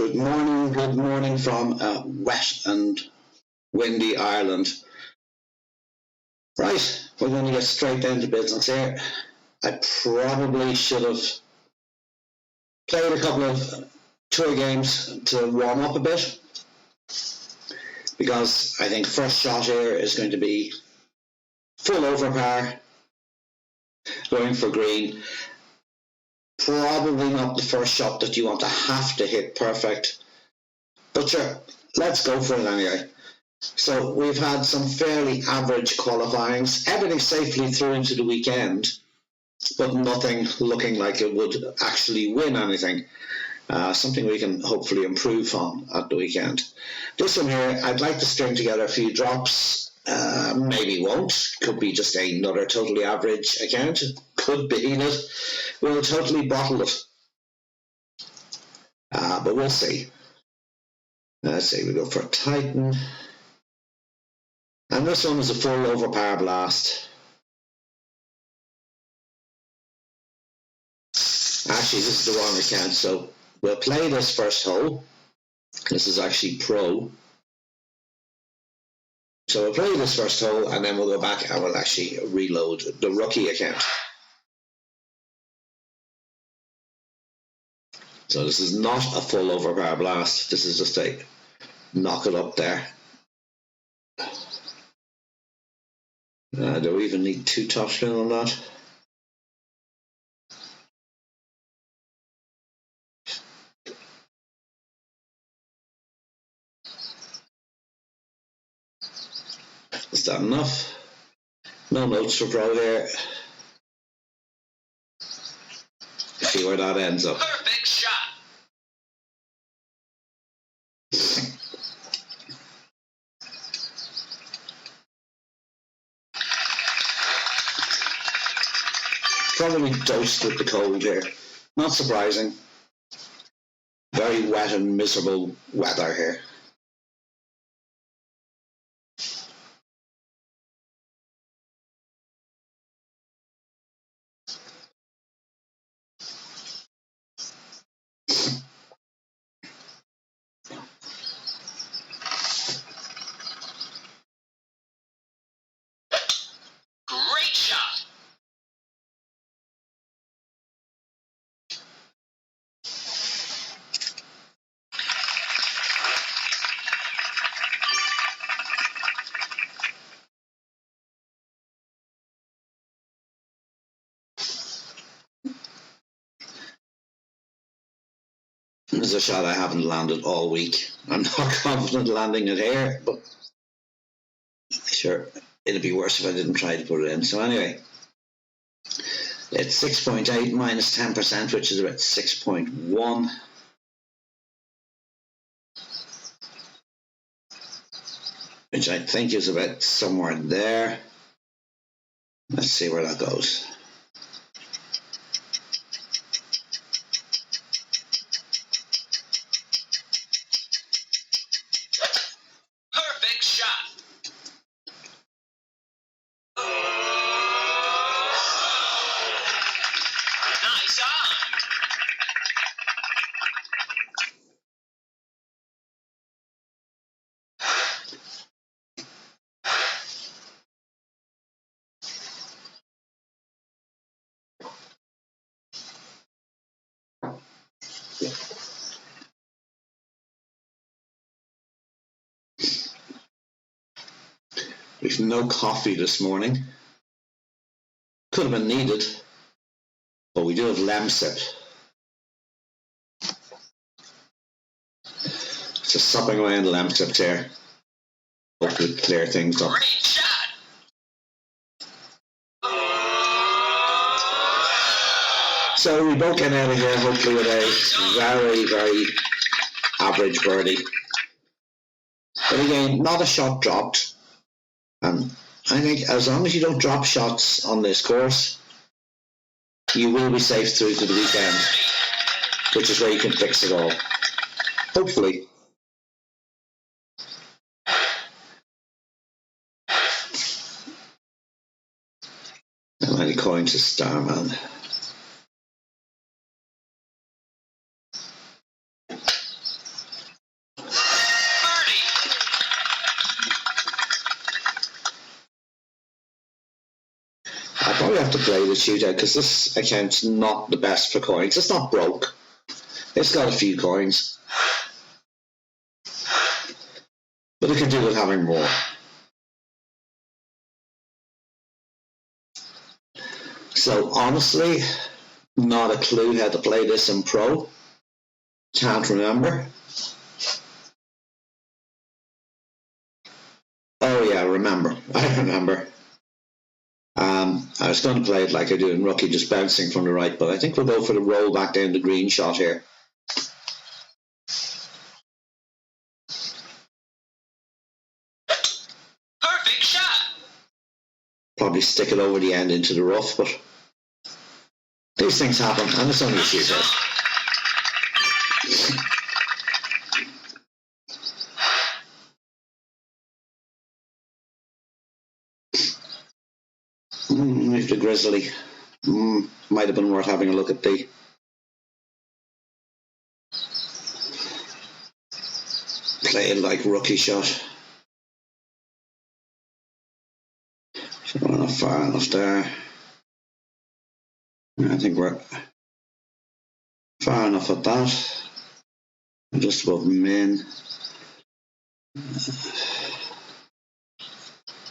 Good morning from wet and windy Ireland. Right, we're going to get straight down to business here. I probably should have played a couple of tour games to warm up a bit, because I think first shot here is going to be full over par, going for green. Probably not the first shot that you want to have to hit perfect, but sure, let's go for it anyway. So we've had some fairly average qualifyings, everything safely through into the weekend, but nothing looking like it would actually win anything. Something we can hopefully improve on at the weekend. This one here, I'd like to string together a few drops. Maybe won't. Could be just another totally average account. Could be that we'll totally bottle it. But we'll see. Let's say we go for Titan. And this one is a full over par blast. Actually, this is the wrong account, so we'll play this first hole. This is actually pro. So we'll play this first hole and then we'll go back and we'll actually reload the rookie account. So this is not a full over par blast. This is just a knock it up there. Do we even need two topspin on that? Is that enough? No notes for pro here. See where that ends up. Perfect shot. Probably dosed with the cold here. Not surprising. Very wet and miserable weather here. Great shot. This is a shot I haven't landed all week. I'm not confident landing it here, but sure, it'd be worse if I didn't try to put it in. So anyway, it's 6.8 minus 10%, which is about 6.1. Which I think is about somewhere there. Let's see where that goes. Perfect shot. Nice on. We've no coffee this morning. Could have been needed, but we do have Lemsip. Just supping away on the Lemsip here. Hopefully clear things up. Great shot. So we both get out of here hopefully with a very, very average birdie. But again, not a shot dropped. And I think as long as you don't drop shots on this course, you will be safe through to the weekend, which is where you can fix it all. Hopefully. How many coins is Starman? probably have to play the shootout because this account's not the best for coins. It's not broke. It's got a few coins. But it could do with having more. So honestly, not a clue how to play this in Pro. Can't remember. Oh yeah, remember. I remember. I was going to play it like I do in Rookie, just bouncing from the right, but I think we'll go for the roll back down the green shot here. Perfect shot. Probably stick it over the end into the rough, but these things happen, and it's only a shootout. If the Grizzly might have been worth having a look at the play it like Rookie shot. So we're not far enough there. I think we're far enough at that. Just above min.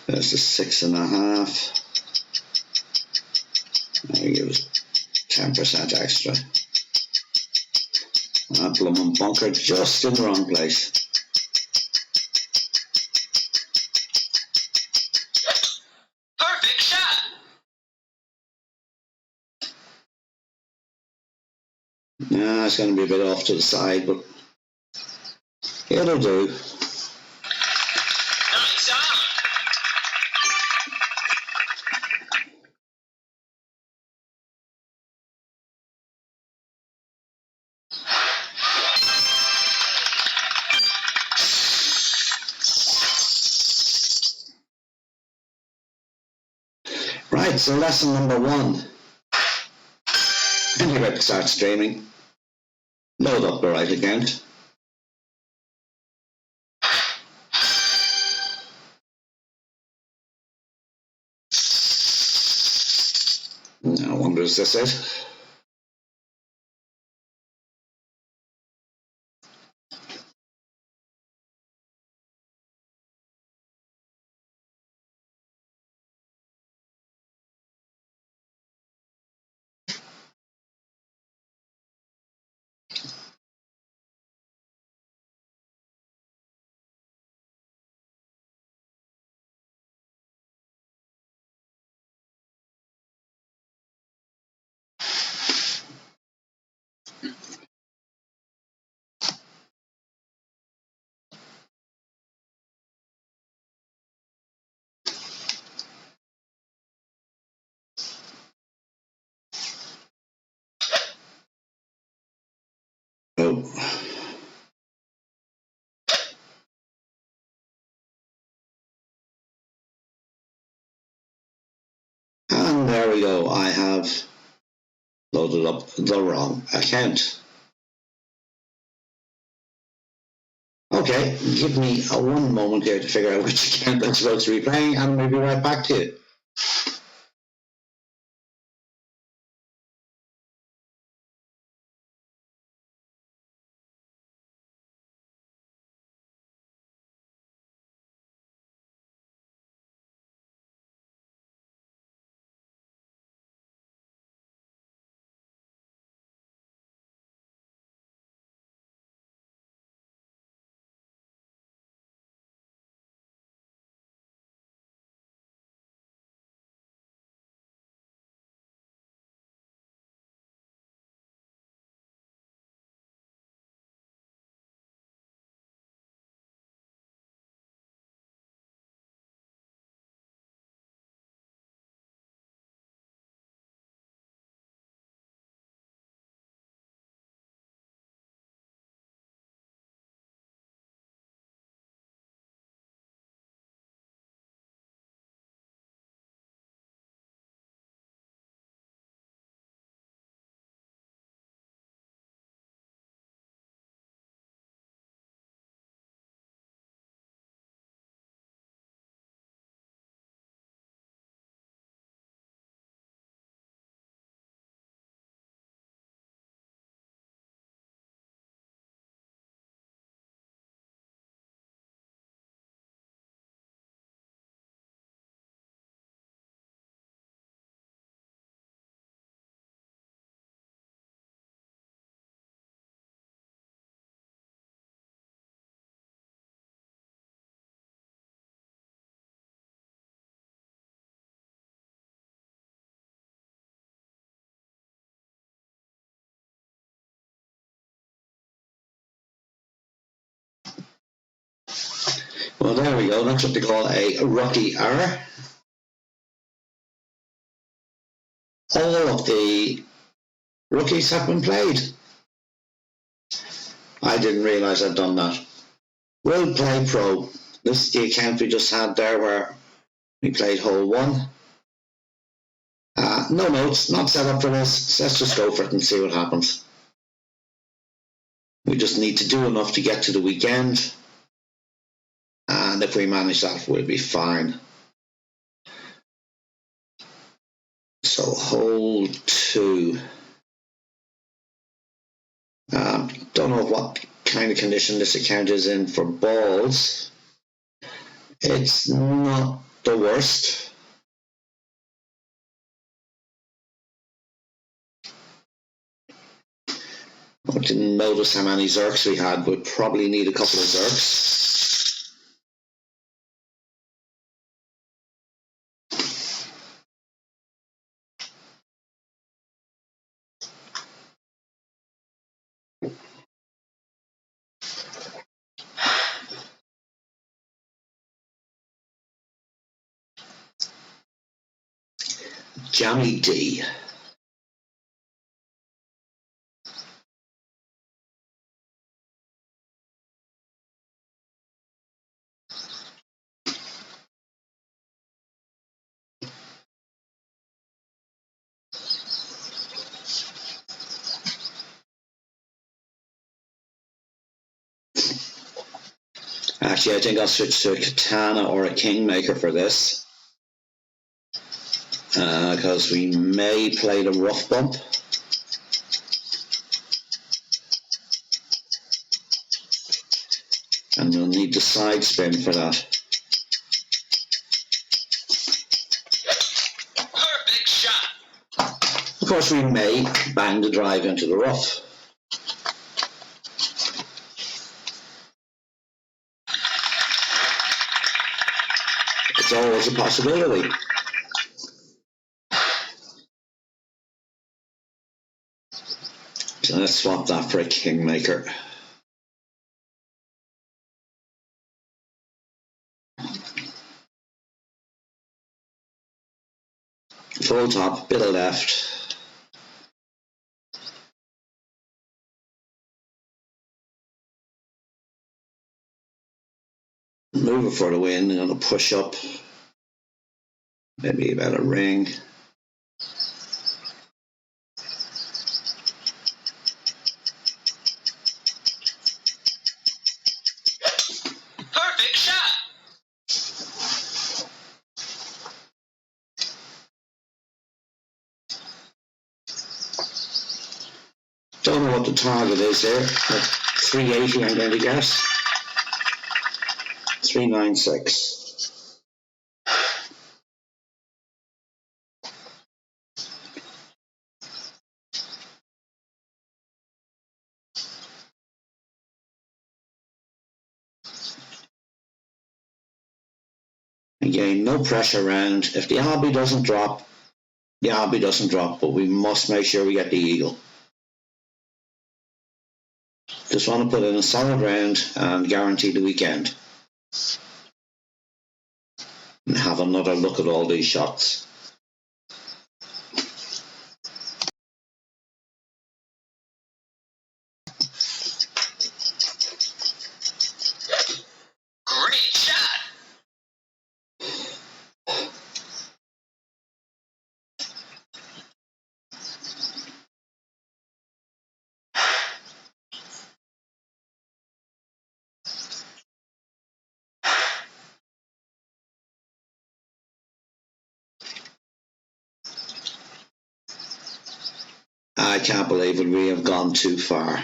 There's the 6.5. There give us 10% extra. That bloomin' bunker just in the wrong place. Perfect shot. Yeah, it's going to be a bit off to the side, but it'll do. Nice on. Right, so lesson number 1. When you're about to start streaming, load up the right account. I wonder, is this it? Oh. And there we go. I have loaded up the wrong account. Okay, give me a 1 moment here to figure out which account I'm supposed to be playing, and we'll be right back to you. Well, there we go. That's what they call a rookie error. All of the rookies have been played. I didn't realise I'd done that. Will Play Pro. This is the account we just had there where we played hole 1. No notes, not set up for this. So let's just go for it and see what happens. We just need to do enough to get to the weekend. And if we manage that, we'll be fine. So hole 2. Don't know what kind of condition this account is in for balls. It's not the worst. I didn't notice how many Zerks we had. We'd probably need a couple of Zerks. Jammy D. Actually, I think I'll switch to a Katana or a Kingmaker for this. Because we may play the rough bump. And we'll need the side spin for that. Perfect shot. Of course, we may bang the drive into the rough. It's always a possibility. So let's swap that for a Kingmaker. Full top, bit of left. Move it for the win. I'm going to push up. Maybe about a ring. Perfect shot. Don't know what the target is there. 380 I'm going to guess. 396. Again, no pressure around. If the Albie doesn't drop, the Albie doesn't drop, but we must make sure we get the eagle. Just want to put in a solid round and guarantee the weekend. And have another look at all these shots. Great shot. I can't believe it. We have gone too far.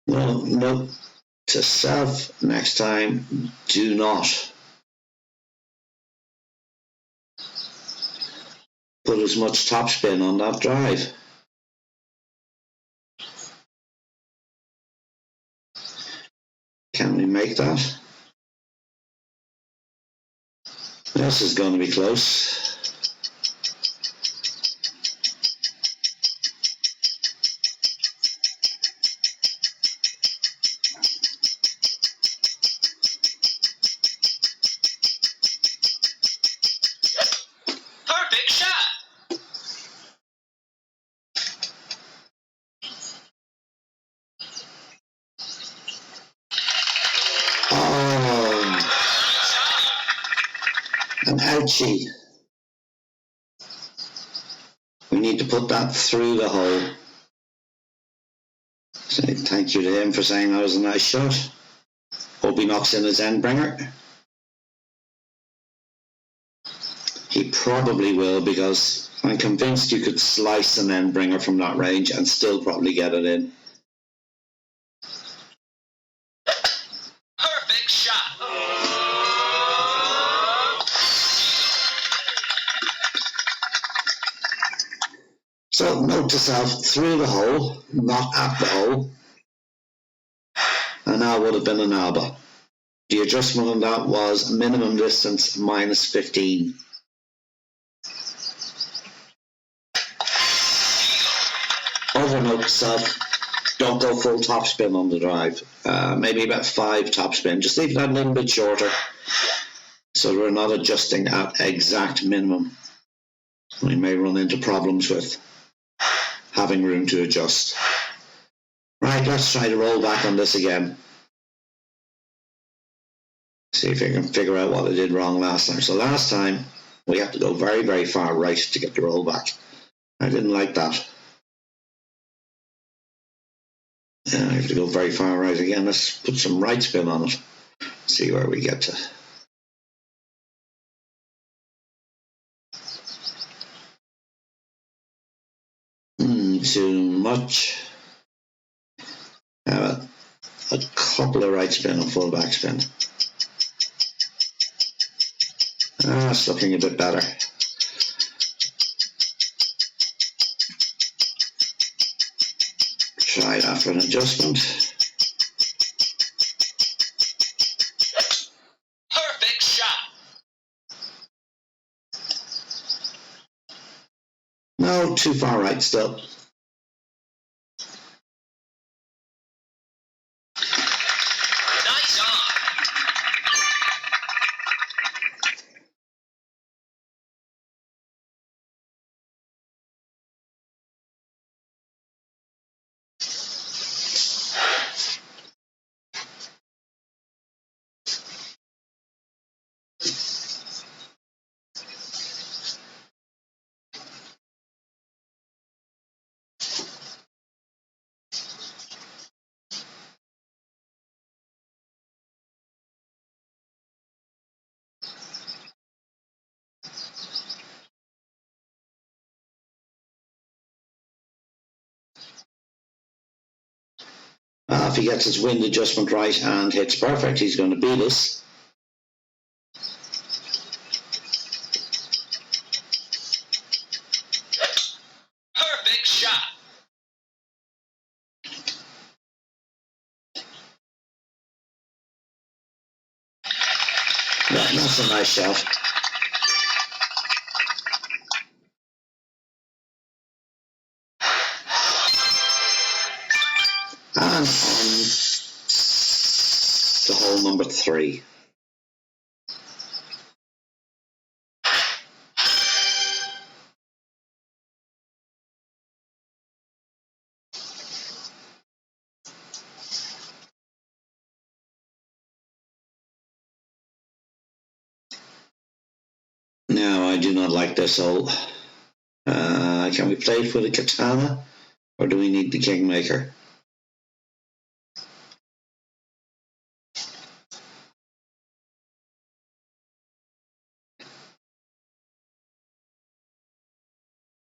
Well, note to self next time, do not put as much topspin on that drive. Can we make that? This is going to be close. And ouchie. We need to put that through the hole. So thank you to him for saying that was a nice shot. Hope he knocks in his end bringer. He probably will, because I'm convinced you could slice an end bringer from that range and still probably get it in. Perfect shot. So note to self, through the hole, not at the hole. And that would have been an ABBA. The adjustment on that was minimum distance minus 15. Other note to self, don't go full topspin on the drive. Maybe about 5 topspin. Just leave that a little bit shorter so we're not adjusting at exact minimum. We may run into problems with having room to adjust. Right, let's try to roll back on this again. See if I can figure out what I did wrong last time. So last time, we had to go very, very far right to get the roll back. I didn't like that. Yeah, I have to go very far right again. Let's put some right spin on it. See where we get to. Too much. How about a couple of right spin and full back spin? It's looking a bit better. Try that for an adjustment. Perfect shot. No, too far right still. Nice on. If he gets his wind adjustment right and hits perfect, he's going to beat us. Perfect shot. That's a nice shot. And on to hole number 3. Now, I do not like this hole. Can we play for the katana, or do we need the kingmaker?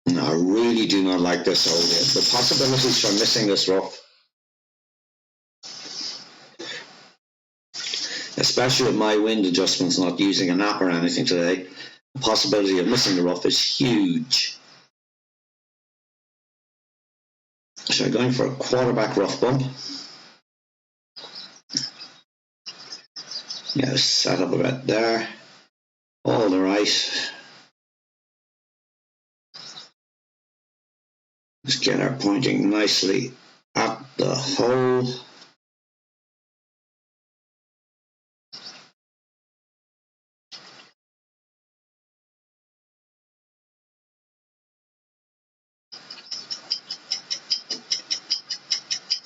No, I really do not like this hole here. The possibilities for missing this rough, especially with my wind adjustments, not using a nap or anything today, the possibility of missing the rough is huge. So I'm going for a quarterback rough bump. Yeah, set up about there. All the right. Just get our pointing nicely at the hole.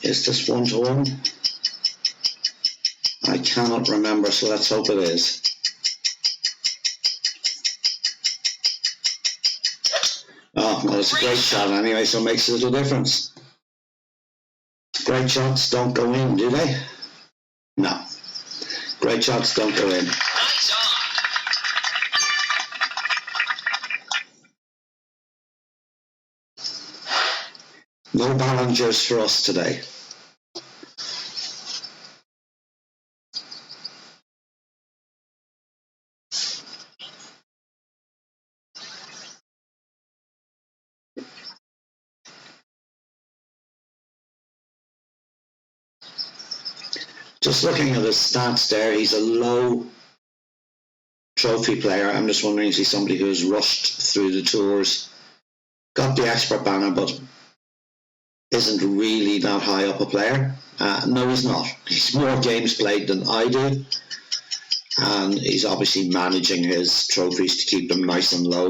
Is this 1-to-1? I cannot remember, so let's hope it is. well, it's a great shot anyway, so it makes a little difference. Great shots don't go in, do they? No. Great shots don't go in. Nice on. No Ballingers for us today. Just looking at his stats there, he's a low trophy player. I'm just wondering, is he somebody who's rushed through the tours, got the expert banner, but isn't really that high up a player? No, he's not. He's more games played than I do, and he's obviously managing his trophies to keep them nice and low.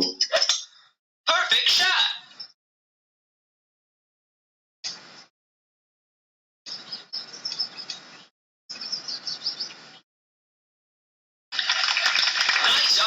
Perfect shot. Nice on.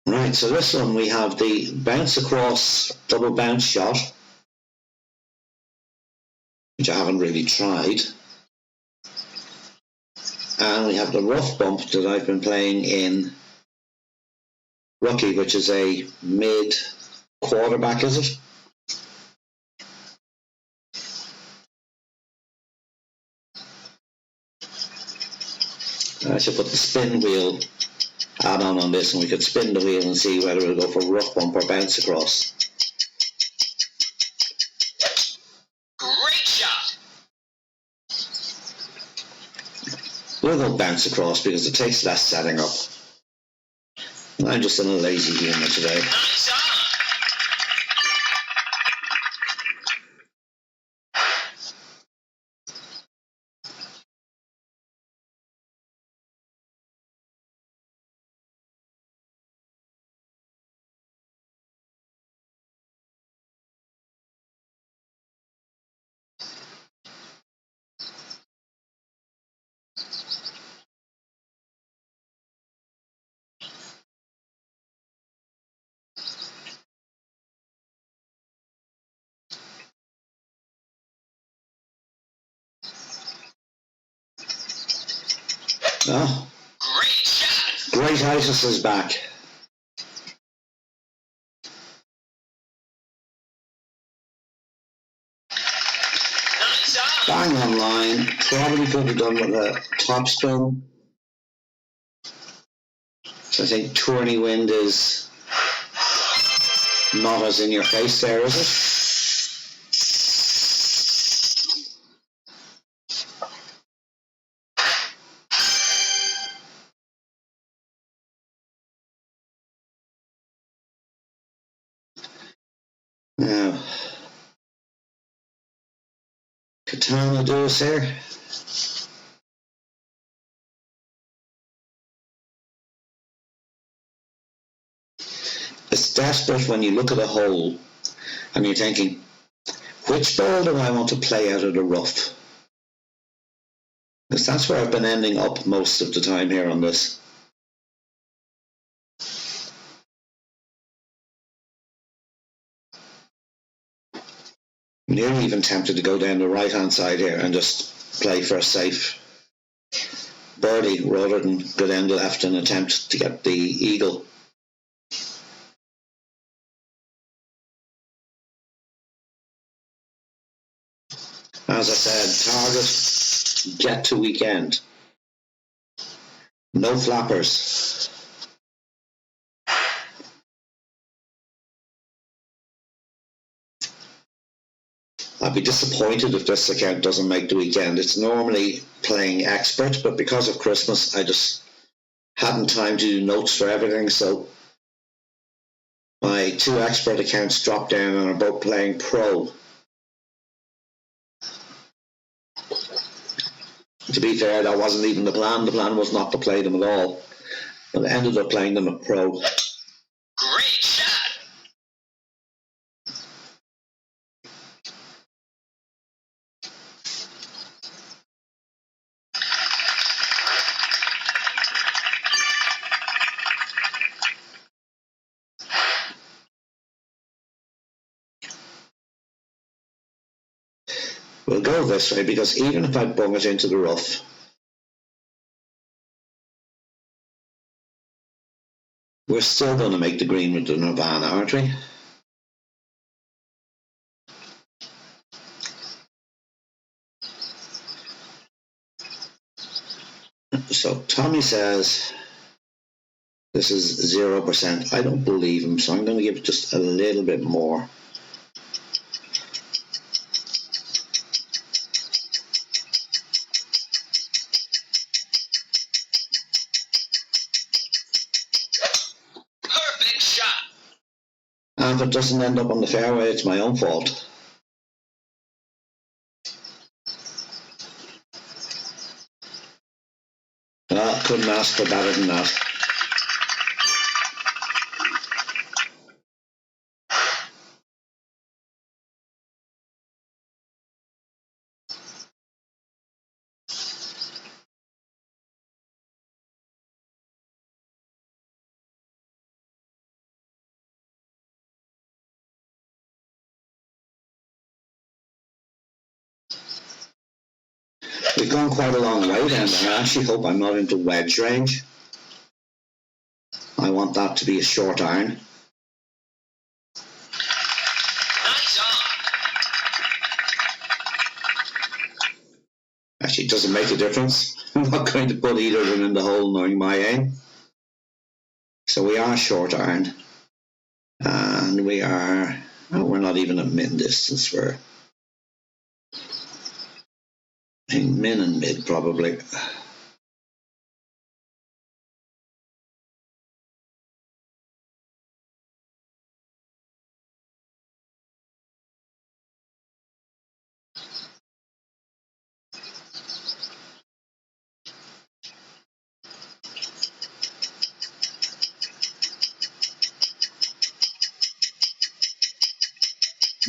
Right, so this one we have the bounce across double bounce shot, which I haven't really tried. And we have the rough bump that I've been playing in Rookie, which is a mid quarterback, is it? I should put the spin wheel add-on on this, and we could spin the wheel and see whether it'll go for rough bump or bounce across. Great shot. We'll go bounce across because it takes less setting up. I'm just in a lazy humour today. Nice on. Oh, Great shot. Great Isis is back. Nice on. Bang on line. Probably could have done with a top spin. So I think tourney wind is not as in your face there, is it? Now, Katana do us here. It's desperate when you look at a hole and you're thinking, which ball do I want to play out of the rough? Because that's where I've been ending up most of the time here on this. I'm nearly even tempted to go down the right hand side here and just play for a safe birdie rather than go down the left and attempt to get the eagle. As I said, target, get to weekend. No flappers. I'd be disappointed if this account doesn't make the weekend. It's normally playing expert, but because of Christmas, I just hadn't time to do notes for everything, so my 2 expert accounts dropped down and are both playing pro. To be fair, that wasn't even the plan. The plan was not to play them at all, but I ended up playing them at pro. Great shot. We'll go this way because even if I bung it into the rough, we're still going to make the green with the Nirvana, aren't we? So Tommy says this is 0%. I don't believe him, so I'm going to give it just a little bit more. Perfect shot. And if it doesn't end up on the fairway, it's my own fault. Couldn't ask for better than that. We've gone quite a long way then, and I actually hope I'm not into wedge range. I want that to be a short iron. Nice on. Actually, it doesn't make a difference. I'm not going to put either of them in the hole knowing my aim. So we are short iron. And we are, oh, we're not even at min distance. We're in min and mid probably.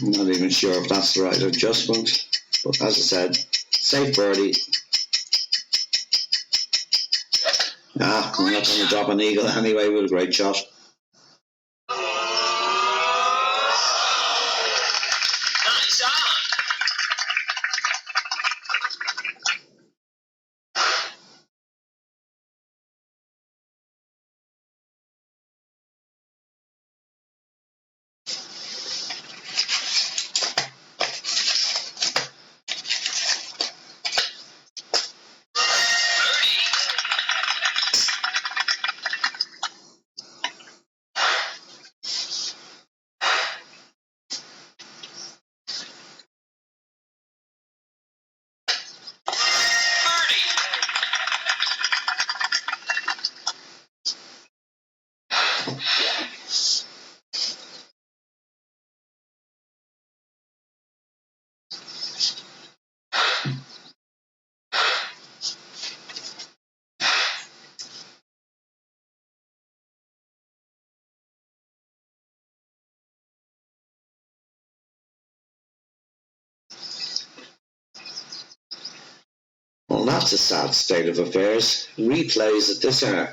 I'm not even sure if that's the right adjustment, but as I said, safe birdie. We're not going to drop an eagle anyway with a great shot. Nice on. Well, that's a sad state of affairs. Replays at this hour.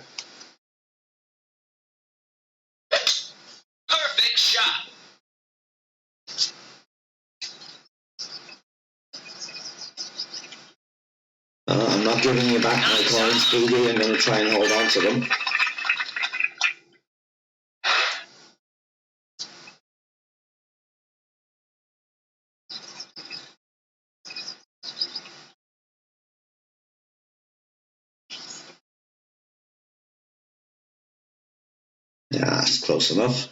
Perfect shot. I'm not giving you back my coins, Boogie. I'm going to try and hold on to them. Yeah, it's close enough.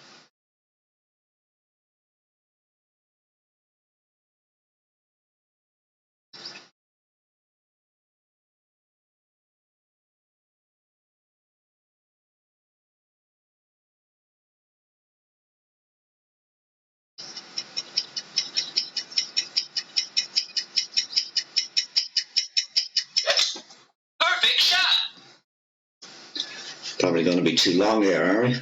Perfect shot. Probably going to be too long here, are we?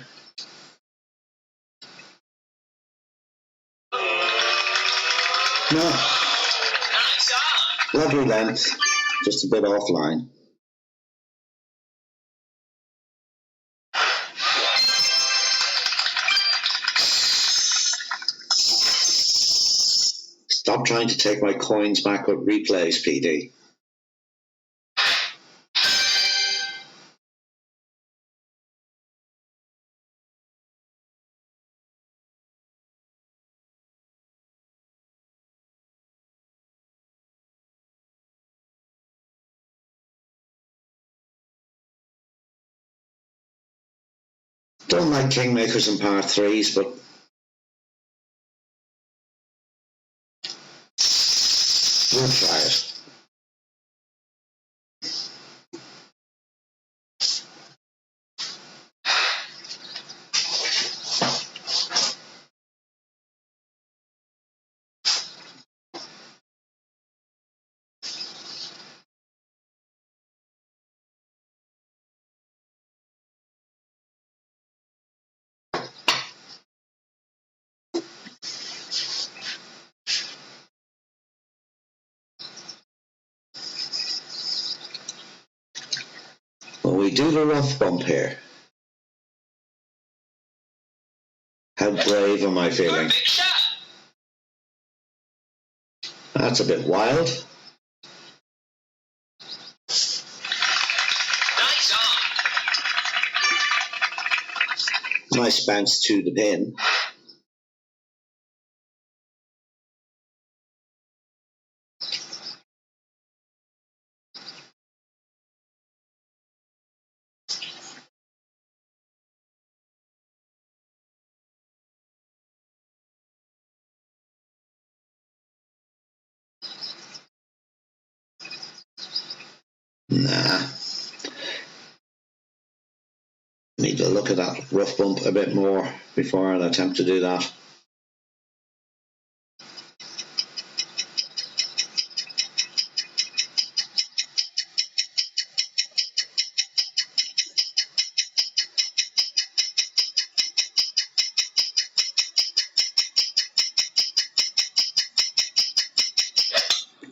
No, Nice on. lovely length, just a bit offline. Stop trying to take my coins back with replays, PD. Don't like kingmakers and par threes, but we'll try it. Well, we do the rough bump here. How brave am I feeling? Perfect shot. That's a bit wild. Nice on. Nice bounce to the pin. Nah. Need to look at that rough bump a bit more before I attempt to do that.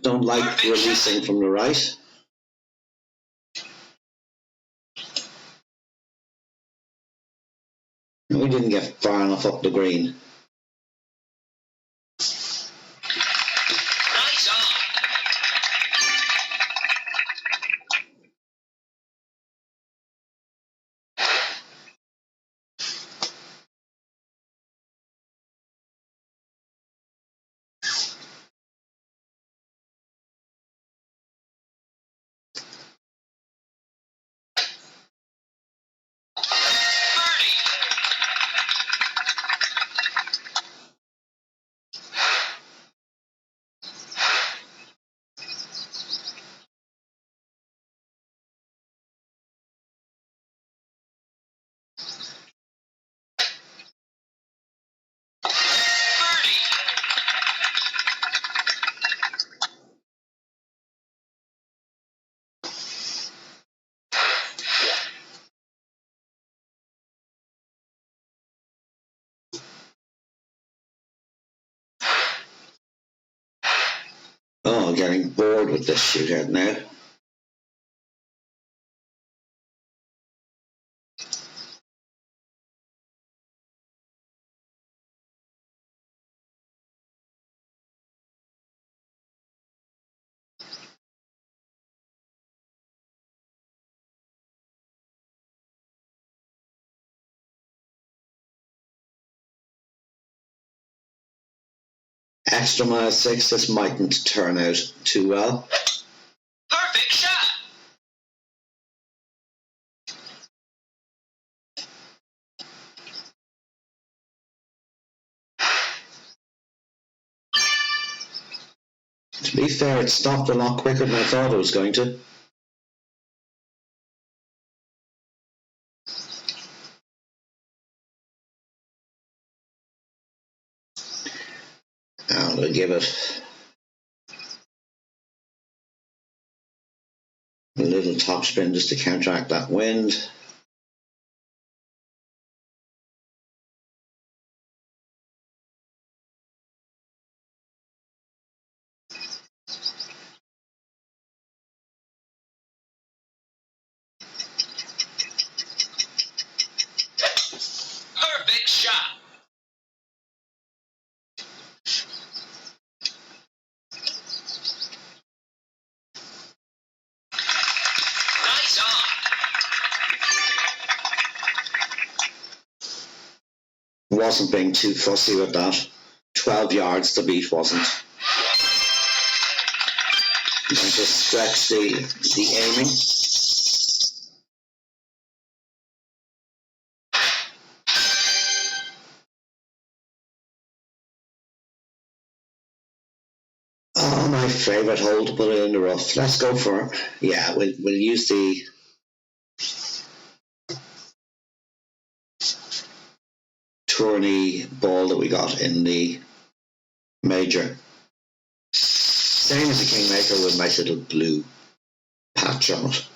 Don't like releasing from the right. We didn't get far enough up the green. Nice on. Birdie. Birdie. Oh, I'm getting bored with this shootout now. Extra mile 6, this mightn't turn out too well. Perfect shot. To be fair, it stopped a lot quicker than I thought it was going to. I'm going to give it a little top spin just to counteract that wind. Perfect shot. Nice on. Wasn't being too fussy with that. 12 yards to beat wasn't. I'm going to stretch the aiming. Oh, my favourite hole to put it in the rough. Let's go for it. Yeah, we'll use the tourney ball that we got in the major. Same as the Kingmaker with a nice little blue patch on it.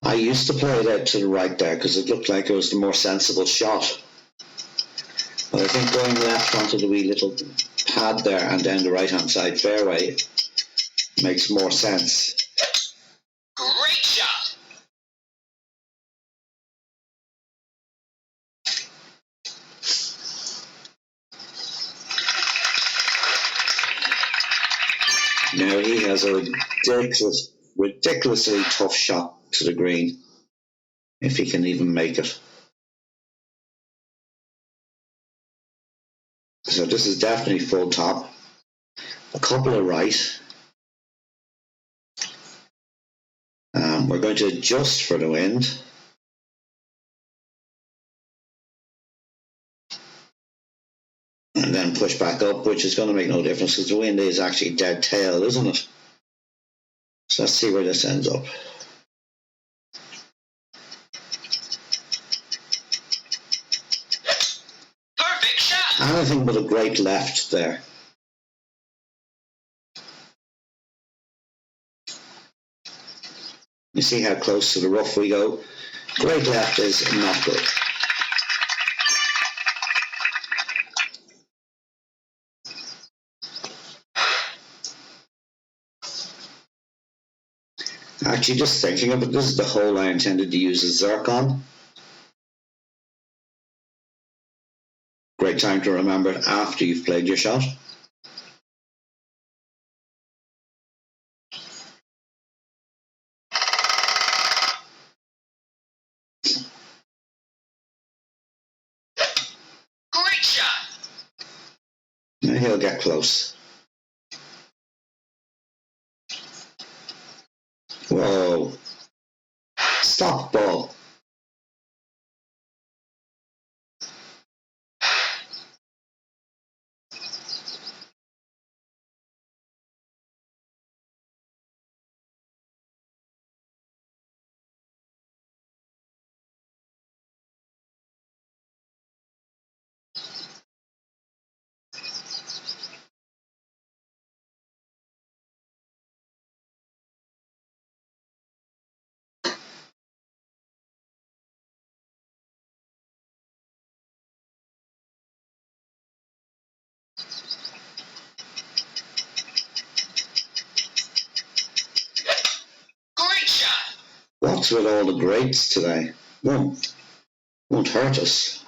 I used to play it out to the right there because it looked like it was the more sensible shot. But I think going left onto the wee little pad there and down the right hand side fairway makes more sense. Great shot. Now he has a ridiculously tough shot to the green, if he can even make it. So this is definitely full top. A couple of right. We're going to adjust for the wind. And then push back up, which is going to make no difference because the wind is actually dead tail, isn't it? So let's see where this ends up. Perfect shot. Anything but a great left there. You see how close to the rough we go? Great left is not good. Actually, just thinking of it, this is the hole I intended to use as Zircon. Great time to remember it after you've played your shot. Great shot. And he'll get close. Whoa. Stop ball. Great shot. What's with all the greats today? Won't hurt us.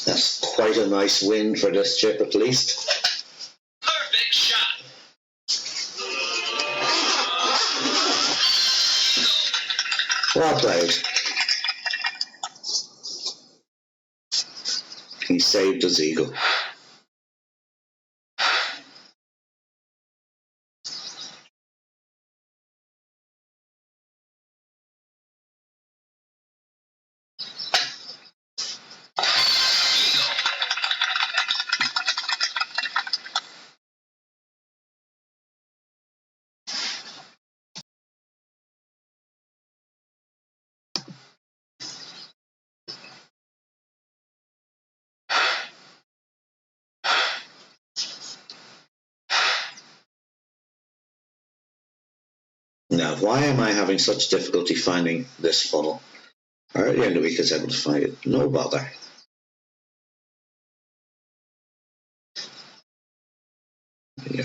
That's quite a nice win for this chip, at least. Perfect shot. Well played. He saved his eagle. Now, why am I having such difficulty finding this funnel? Earlier in the week I was able to find it. No bother. Yeah.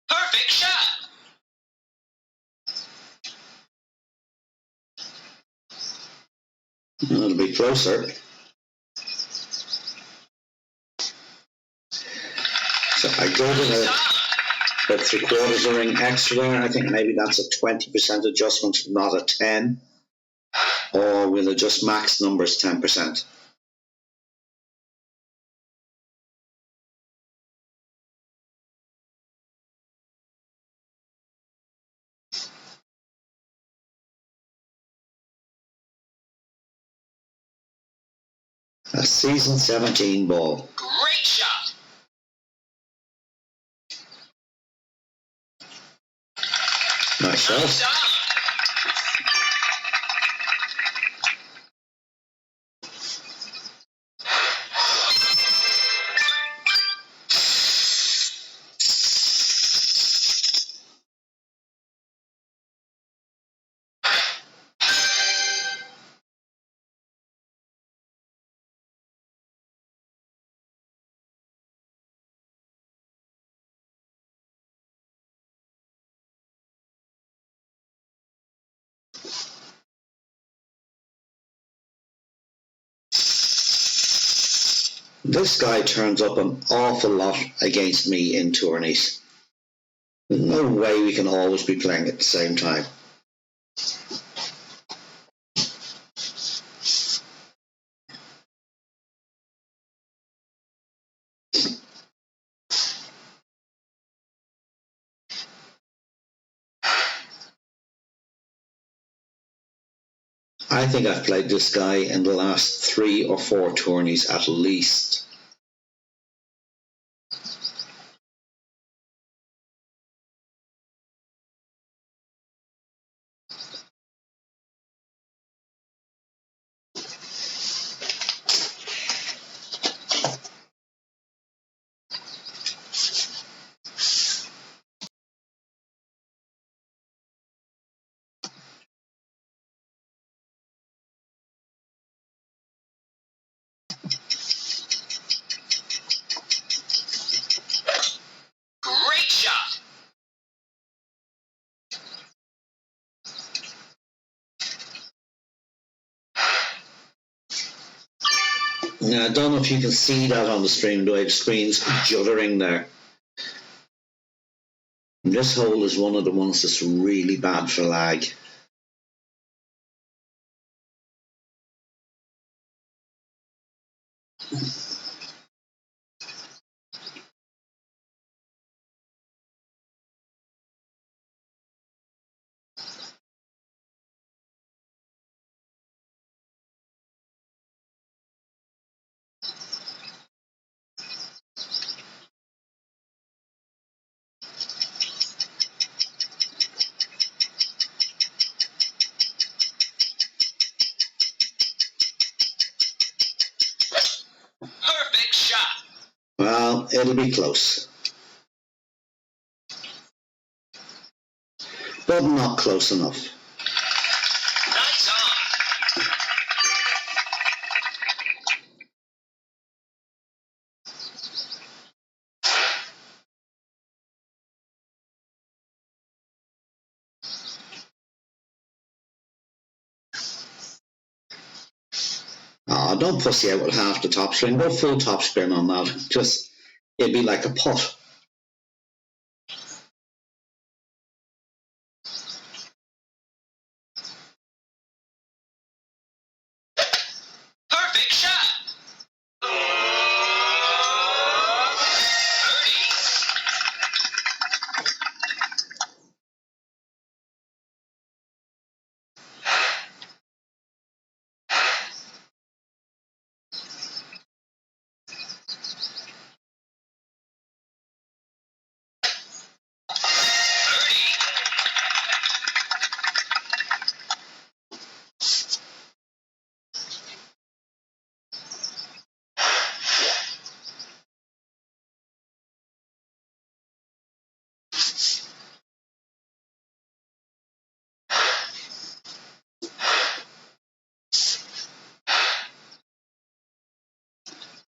Perfect shot. It'll be closer. So I go to the 3/4 of a ring extra. I think maybe that's a 20% adjustment, not a 10. Or we'll adjust max numbers 10%. A season 17 ball. Great shot. Nice shot. Shot. This guy turns up an awful lot against me in tourneys. There's no way we can always be playing at the same time. I think I've played this guy in the last 3 or 4 tourneys at least. Great shot. Now, I don't know if you can see that on the stream, the way the screen's juddering there. This hole is one of the ones that's really bad for lag. Well, it'll be close. But not close enough. Nice on. Oh, don't pussy out with half the topspin. Go full topspin on that. Just, it'd be like a putt. Perfect shot.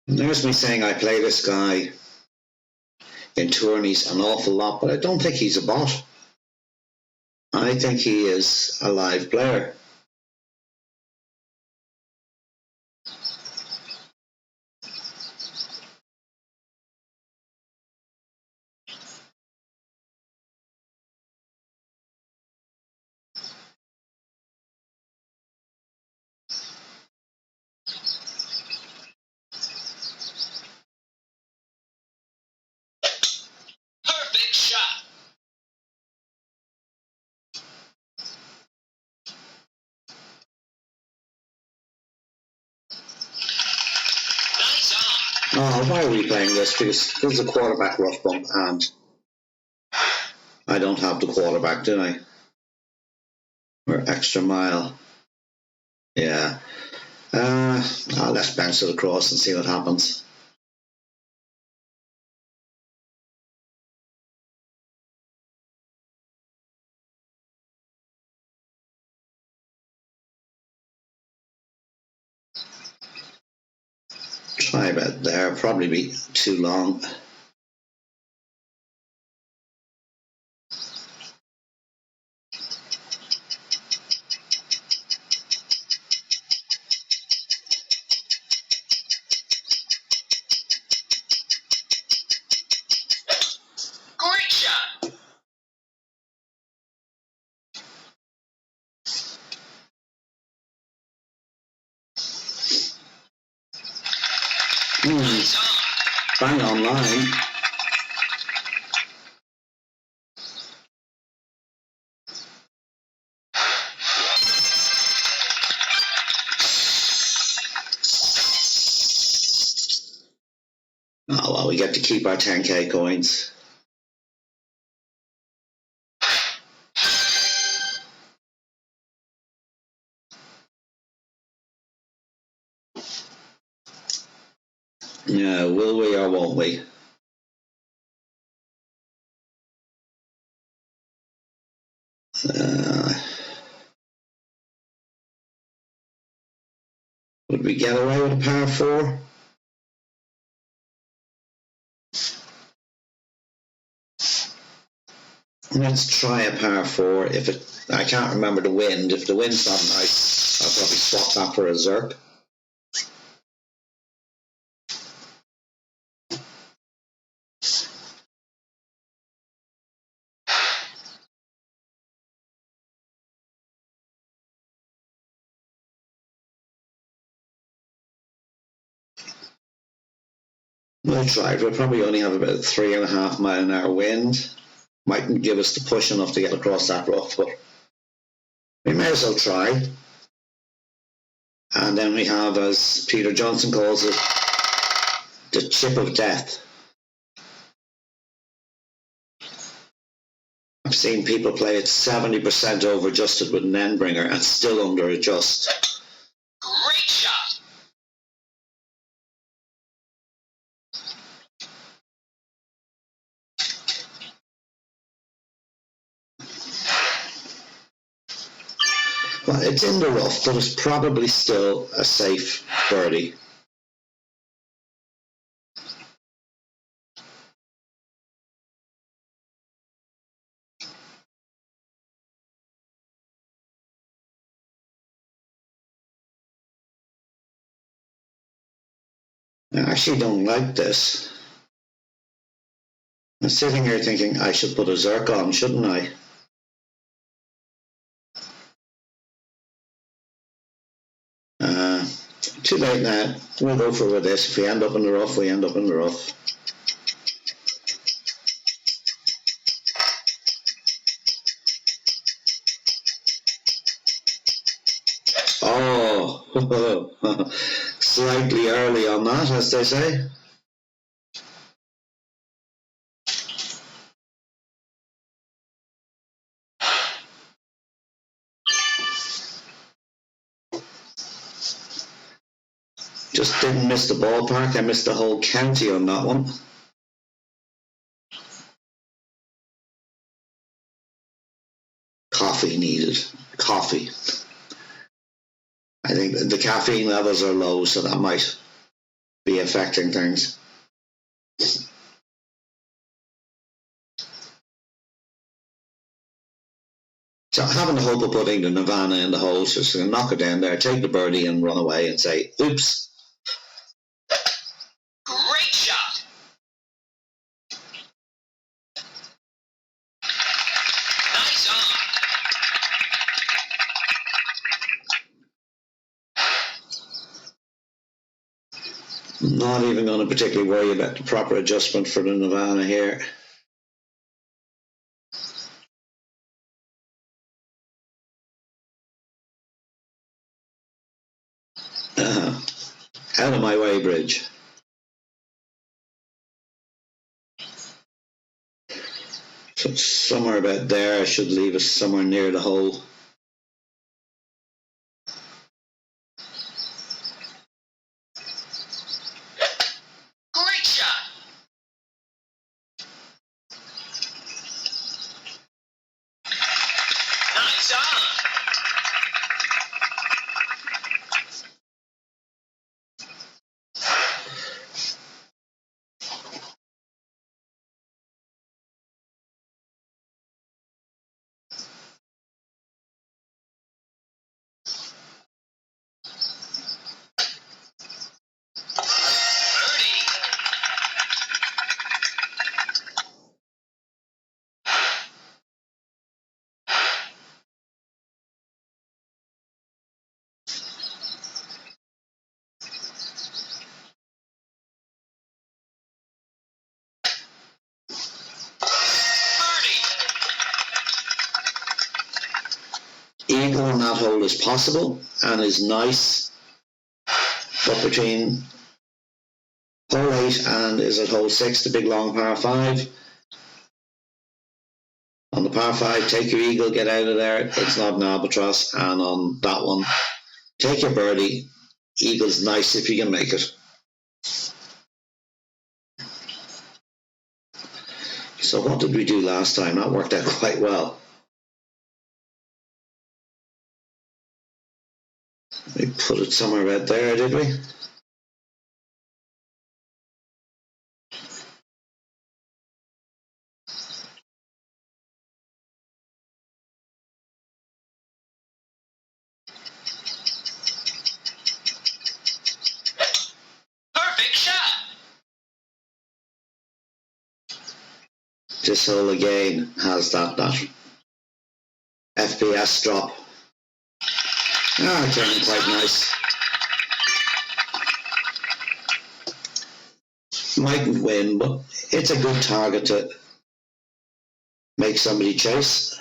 And there's me saying I play this guy in tourneys an awful lot, but I don't think he's a bot. I think he is a live player. Perfect shot. Nice on. Oh, why are we playing this? Because there's a quarterback rough bump, and I don't have the quarterback, do I? Or extra mile. Yeah. Let's bounce it across and see what happens. Try about there, probably be too long. Great shot. Nice on. Bang on line. Oh well, we get to keep our 10k coins. Yeah, will we or won't we? Would we get away with a par 4? Let's try a par 4. If it, I can't remember the wind. If the wind's not nice, I'll probably swap that for a Zerk. We'll try it. We'll probably only have about 3.5 mile an hour wind. Mightn't give us the push enough to get across that rough, but we may as well try. And then we have, as Peter Johnson calls it, the chip of death. I've seen people play it 70% over adjusted with an Endbringer and still under adjust. Great shot. Well, it's in the rough, but it's probably still a safe birdie. I actually don't like this. I'm sitting here thinking I should put a Zerk on, shouldn't I? Too late now. We'll go for this. If we end up in the rough, we end up in the rough. Oh, slightly early on that, as they say. Just didn't miss the ballpark. I missed the whole county on that one. Coffee needed. Coffee. I think the caffeine levels are low, so that might be affecting things. So having the hope of putting the Nirvana in the hole, so just going to knock it down there, take the birdie and run away and say, oops. Great shot. Nice on. I'm not even going to particularly worry about the proper adjustment for the Nirvana here. Out of my way, Bridge. So somewhere about there, I should leave us somewhere near the hole. Great shot. Nice on. Eagle on that hole is possible and is nice, but between hole 8 and is it hole 6, the big long par 5. On the par 5, take your eagle, get out of there, it's not an albatross, and on that one, take your birdie, eagle's nice if you can make it. So what did we do last time? That worked out quite well. We put it somewhere right there, did we? Perfect shot. This hole again has that FPS drop. Turning quite nice. Mightn't win, but it's a good target to make somebody chase.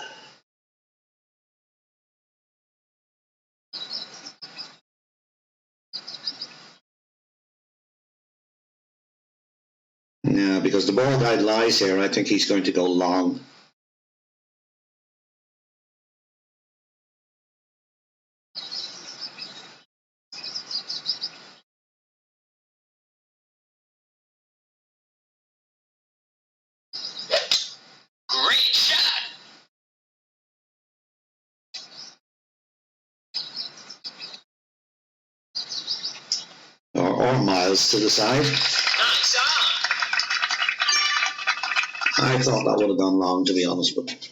Yeah, because the ball guide lies here, I think he's going to go long. Great shot. or miles to the side. Nice on. I thought that would have gone long, to be honest, but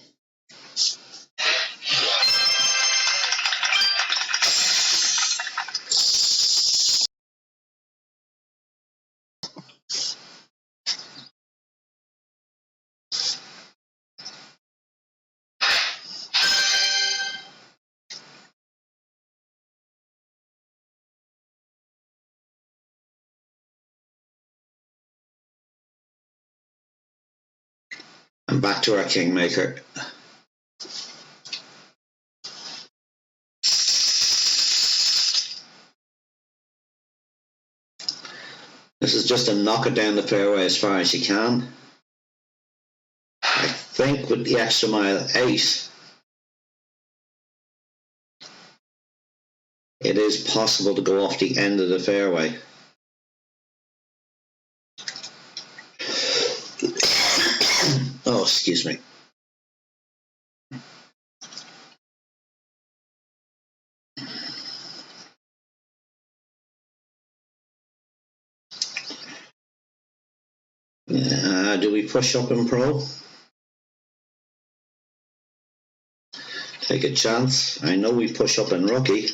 I'm back to our Kingmaker. This is just to knock it down the fairway as far as you can. I think with the extra mile 8, it is possible to go off the end of the fairway. Oh, excuse me. Do we push up in pro? Take a chance. I know we push up in rookie.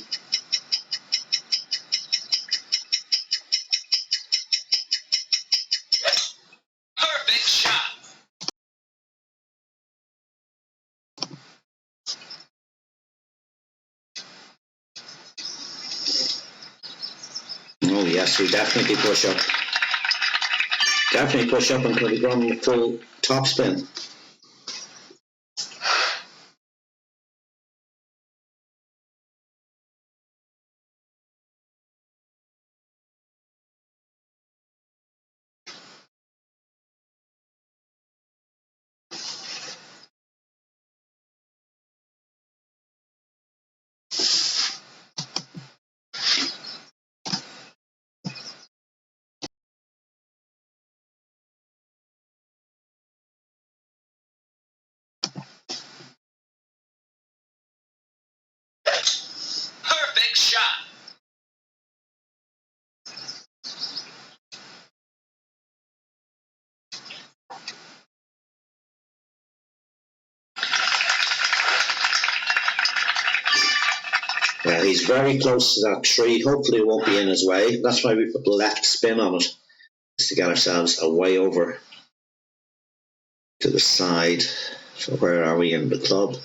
Perfect shot. Oh yes, we definitely push up. Definitely push up and could have gone the full top spin. Perfect shot. Well, he's very close to that tree. Hopefully it won't be in his way. That's why we put the left spin on it, is to get ourselves away over to the side. So where are we in the club?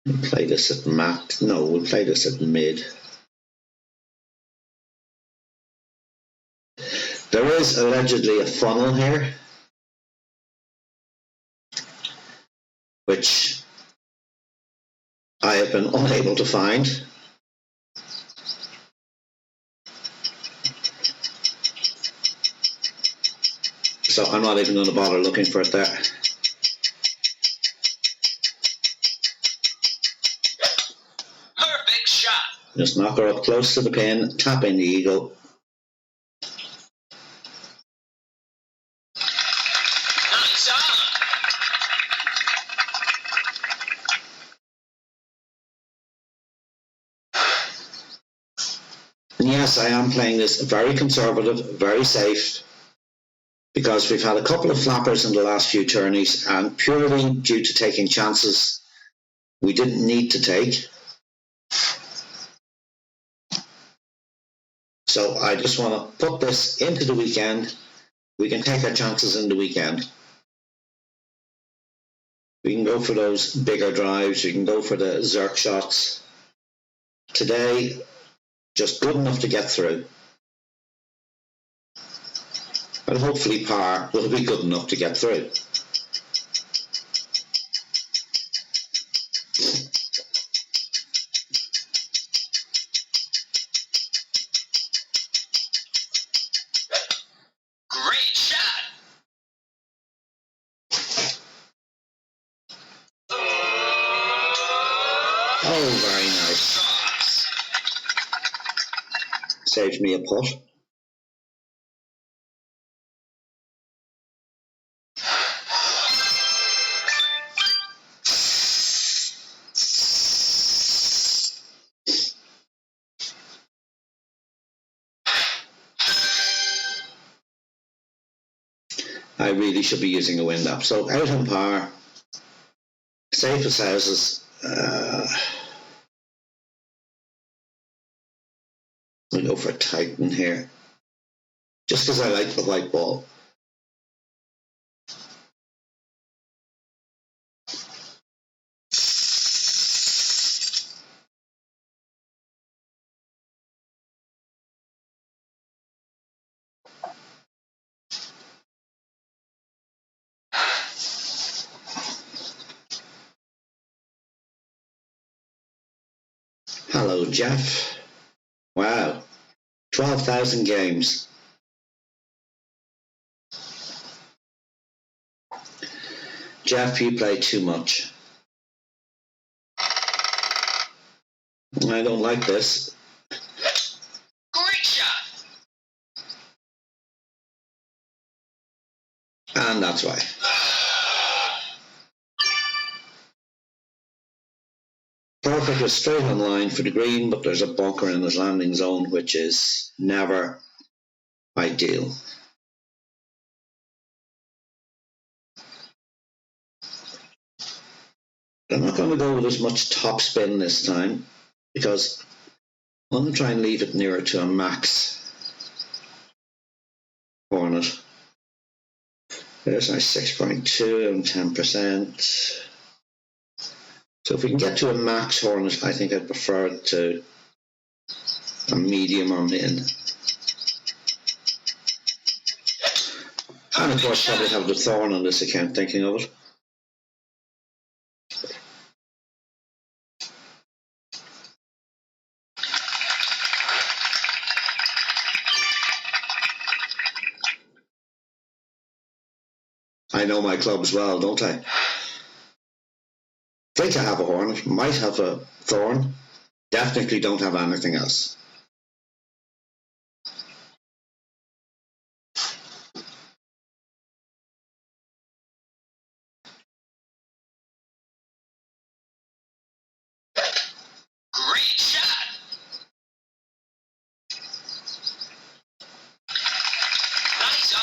We'll play this at max. No, we'll play this at mid. There is allegedly a funnel here, which I have been unable to find. So I'm not even going to bother looking for it there. Perfect shot. Just knock her up close to the pin, tap in the eagle. Nice on. And yes, I am playing this very conservative, very safe, because we've had a couple of flappers in the last few tourneys, and purely due to taking chances we didn't need to take. So I just want to put this into the weekend. We can take our chances in the weekend. We can go for those bigger drives. We can go for the Zerk shots. Today, just good enough to get through. And hopefully par will be good enough to get through. Great shot. Oh, very nice. Sauce. Saved me a putt. I really should be using a wind up. So out in par, safest houses. We go for Titan here, just because I like the white ball. Hello, Jeff. Wow, 12,000 games. Jeff, you play too much. I don't like this. Great shot. And that's why. Perfect was straight on line for the green, but there's a bunker in his landing zone, which is never ideal. I'm not going to go with as much top spin this time, because I'm going to try and leave it nearer to a max Hornet. There's our 6.2 and 10%. So if we can get to a max Hornet, I think I'd prefer it to a medium or min. And of course, probably have the Thorn on this account, thinking of it. I know my clubs well, don't I? Think I have a Hornet, might have a Thorn, definitely don't have anything else. Great shot. Nice on.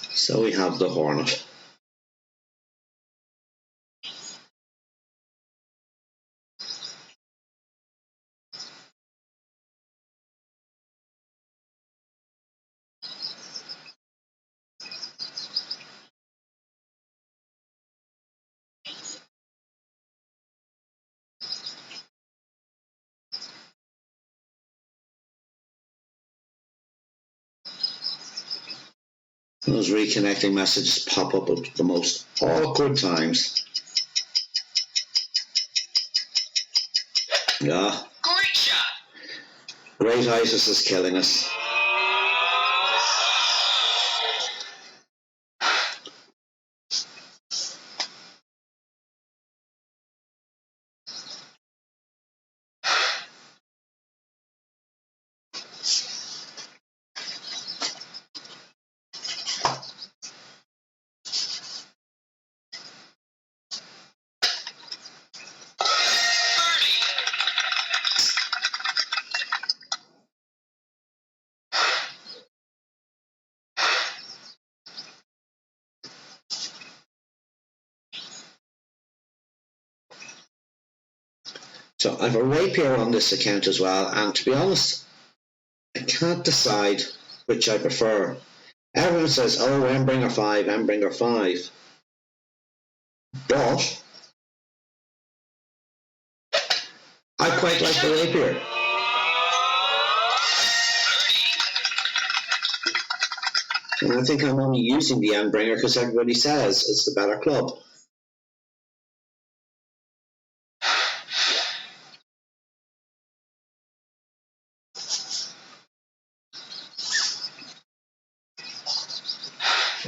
So we have the Hornet. Those reconnecting messages pop up at the most awkward times. Yeah. Great shot. Great ISIS is killing us. So I have a rapier on this account as well, and to be honest, I can't decide which I prefer. Everyone says, oh, Endbringer 5, Endbringer 5. But I quite like the rapier. And I think I'm only using the Endbringer because everybody says it's the better club.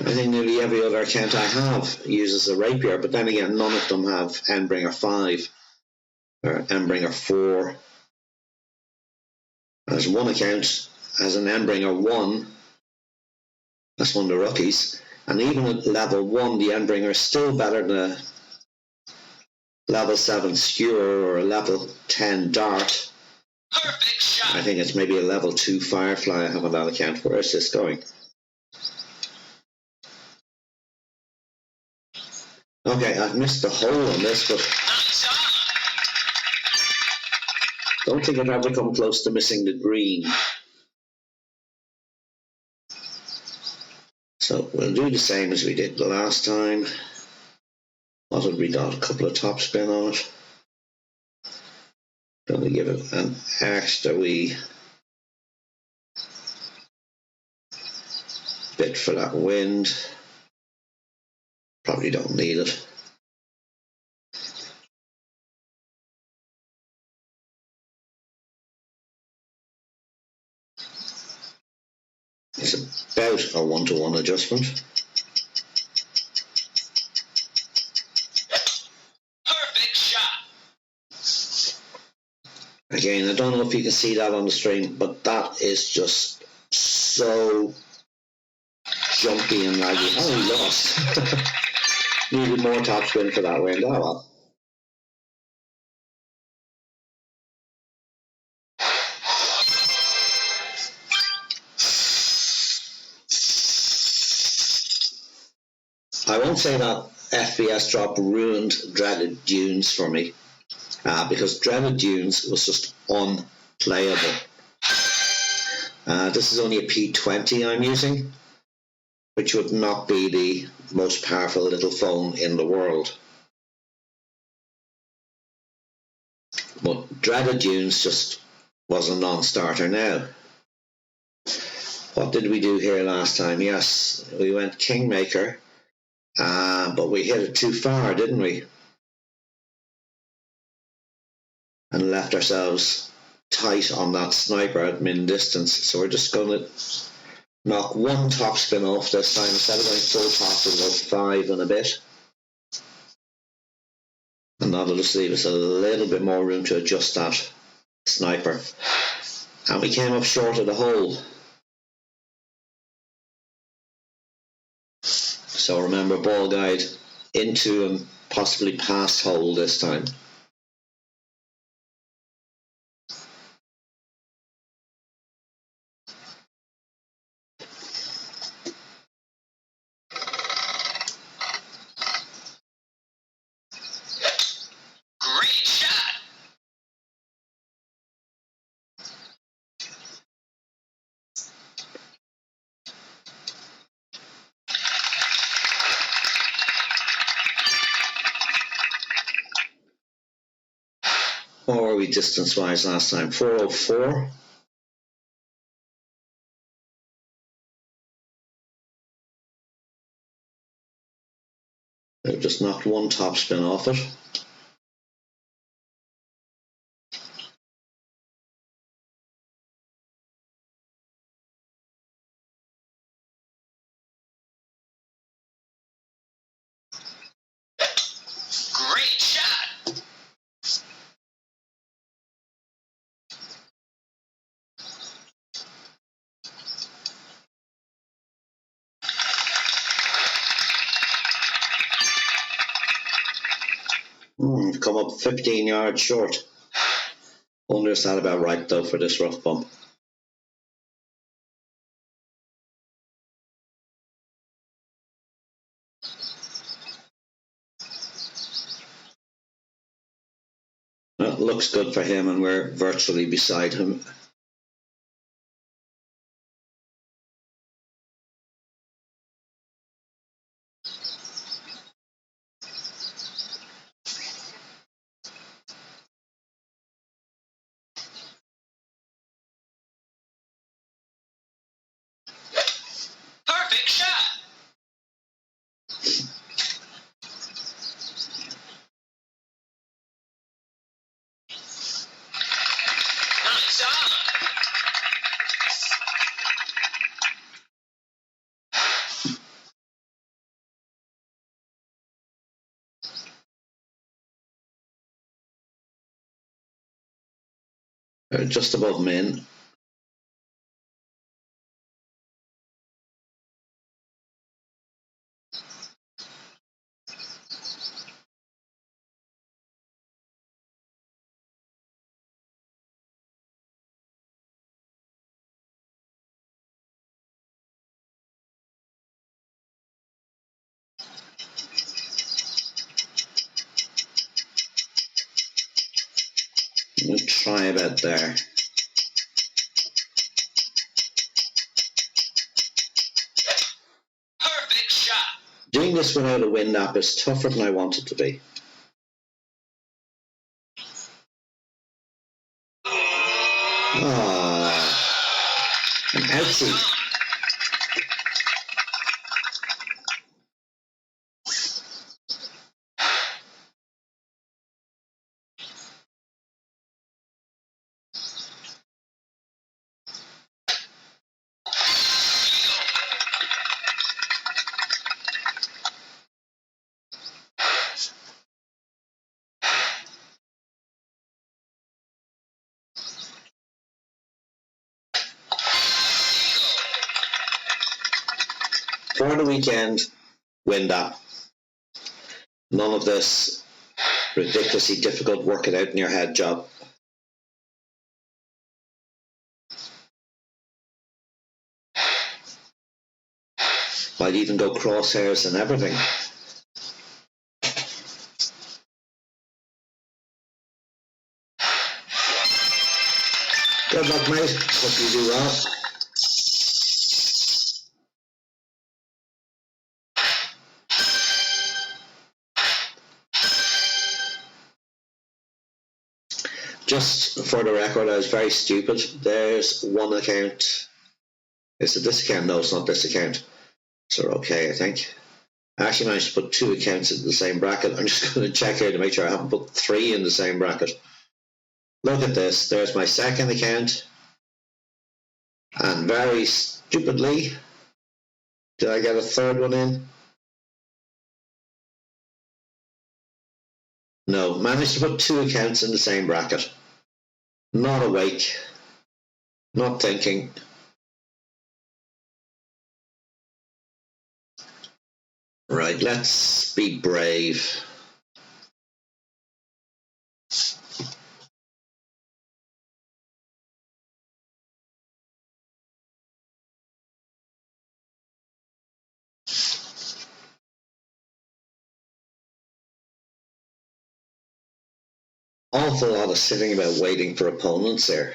I think nearly every other account I have uses a rapier, but then again, none of them have Endbringer 5 or Endbringer 4. There's one account has an Endbringer 1. That's one of the rookies. And even at level 1, the Endbringer is still better than level 7 skewer or a level 10 dart. Perfect shot. I think it's maybe a level 2 firefly I have on that account. Where is this going? Okay, I've missed the hole on this, but Nice on. don't think I've ever come close to missing the green. So we'll do the same as we did the last time. What have we got? A couple of top spin on it. Going to give it an extra wee bit for that wind. Probably don't need it. It's about a 1-to-1 adjustment. Perfect shot. Again, I don't know if you can see that on the stream, but that is just so jumpy and laggy. Oh, we lost. Needed more top spin for that wind. Oh well. I won't say that FBS drop ruined Dreaded Dunes for me, because Dreaded Dunes was just unplayable. This is only a P20 I'm using, which would not be the most powerful little phone in the world. But Dreaded Dunes just was a non-starter now. What did we do here last time? Yes, we went Kingmaker, but we hit it too far, didn't we? And left ourselves tight on that sniper at min distance. So we're just going to knock one top spin off this time. Instead of going full top, we'll go 5 and a bit. And that'll just leave us a little bit more room to adjust that sniper. And we came up short of the hole. So remember, ball guide into and possibly past hole this time. Great shot. What were we distance-wise last time? 404? They've just knocked one top spin off it. Great shot. We've come up 15 yards short. Wonder is that about right though for this rough bump. Well, it looks good for him and we're virtually beside him. Perfect shot. Nice on. Just above min. try about there. Perfect shot. Doing this without a wind up is tougher than I want it to be. An ouchie. For the weekend, wind up. None of this ridiculously difficult work it out in your head job. Might even go crosshairs and everything. Good luck, mate. Hope you do well. Just for the record, I was very stupid. There's one account. Is it this account? No, it's not this account. So we're okay, I think. I actually managed to put two accounts in the same bracket. I'm just going to check here to make sure I haven't put three in the same bracket. Look at this. There's my second account. And very stupidly, did I get a third one in? No, managed to put two accounts in the same bracket. Not awake. Not thinking. Right, let's be brave. Awful lot of sitting about waiting for opponents there.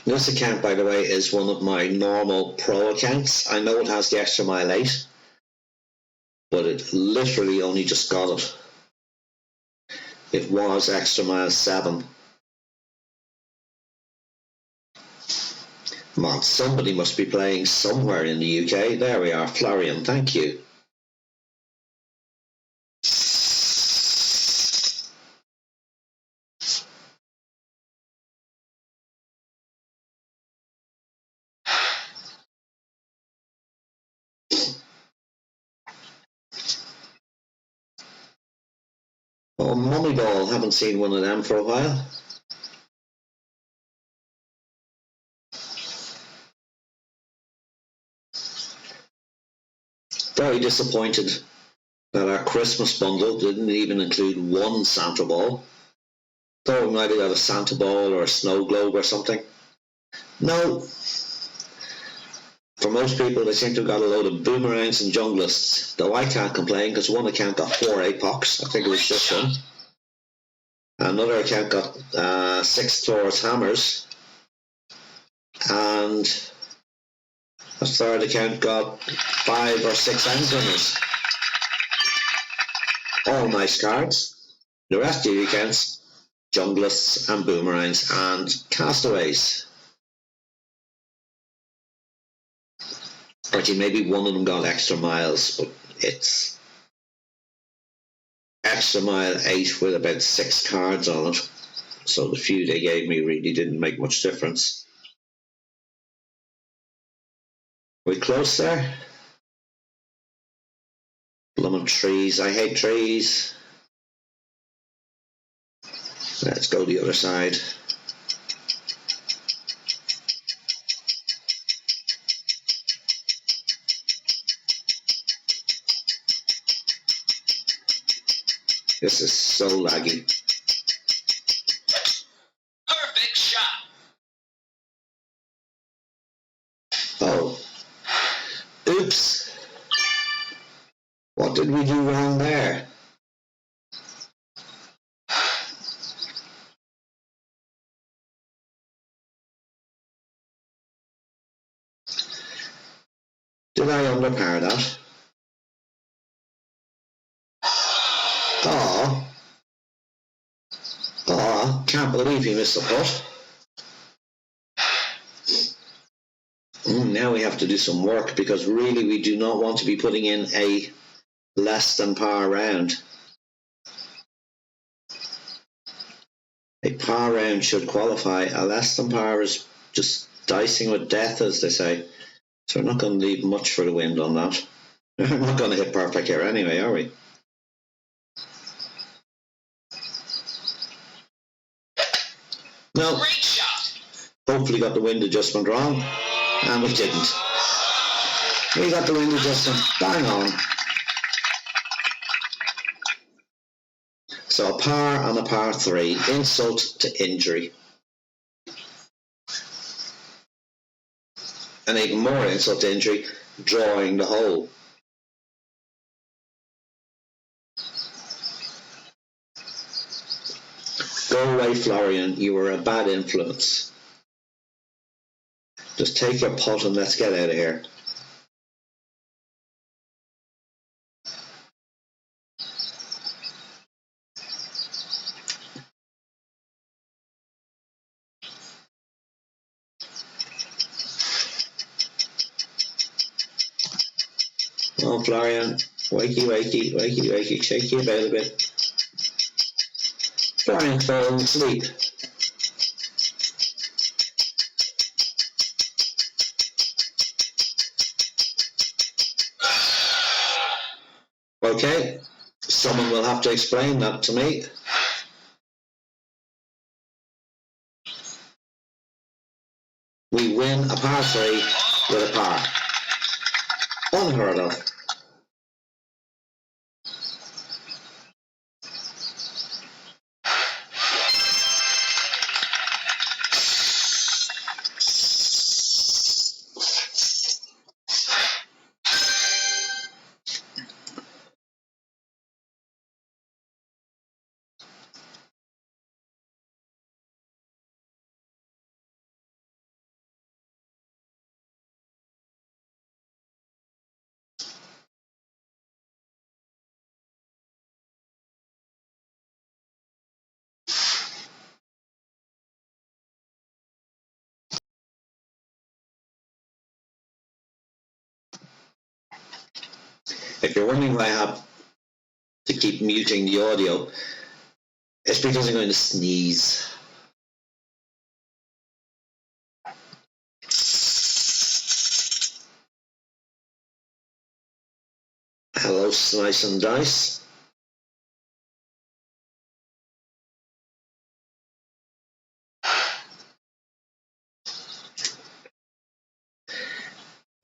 This account, by the way, is one of my normal pro accounts. I know it has the extra mile 8, but it literally only just got it. It was extra mile 7. Come on, somebody must be playing somewhere in the UK. There we are, Florian, thank you. Oh, Moneyball, haven't seen one of them for a while. Very disappointed that our Christmas bundle didn't even include one Santa ball. Thought we might have got a Santa ball or a snow globe or something. No. For most people, they seem to have got a load of boomerangs and junglists, though I can't complain because one account got 4 APOCs. I think it was just one. Another account got 6 Thor's hammers, and a third account got 5 or 6 Endgunners. All nice cards. The rest of the accounts, junglists and boomerangs and castaways. Actually, maybe one of them got extra miles, but it's extra mile 8 with about 6 cards on it. So the few they gave me really didn't make much difference. Are we close there? Blooming trees. I hate trees. Let's go the other side. This is so laggy. Perfect shot. Oh, oops. What did we do wrong there? Did I underpower that? Oh, can't believe he missed the putt. Now we have to do some work because really we do not want to be putting in a less than par round. A par round should qualify. A less than par is just dicing with death, as they say. So we're not going to leave much for the wind on that. We're not going to hit perfect here anyway, are we? No. Great shot. Hopefully got the wind adjustment wrong. And we didn't. We got the wind adjustment bang on. So a par and a par 3. Insult to injury. And even more insult to injury, drawing the hole. Go away, Florian. You were a bad influence. Just take your putt and let's get out of here. Oh, Florian, wakey, wakey, wakey, wakey, shake you about a bit. Florian's falling asleep. Okay, someone will have to explain that to me. We win a par 3 with a par. Unheard of. If you're wondering why I have to keep muting the audio, it's because I'm going to sneeze. Hello, Slice and Dice.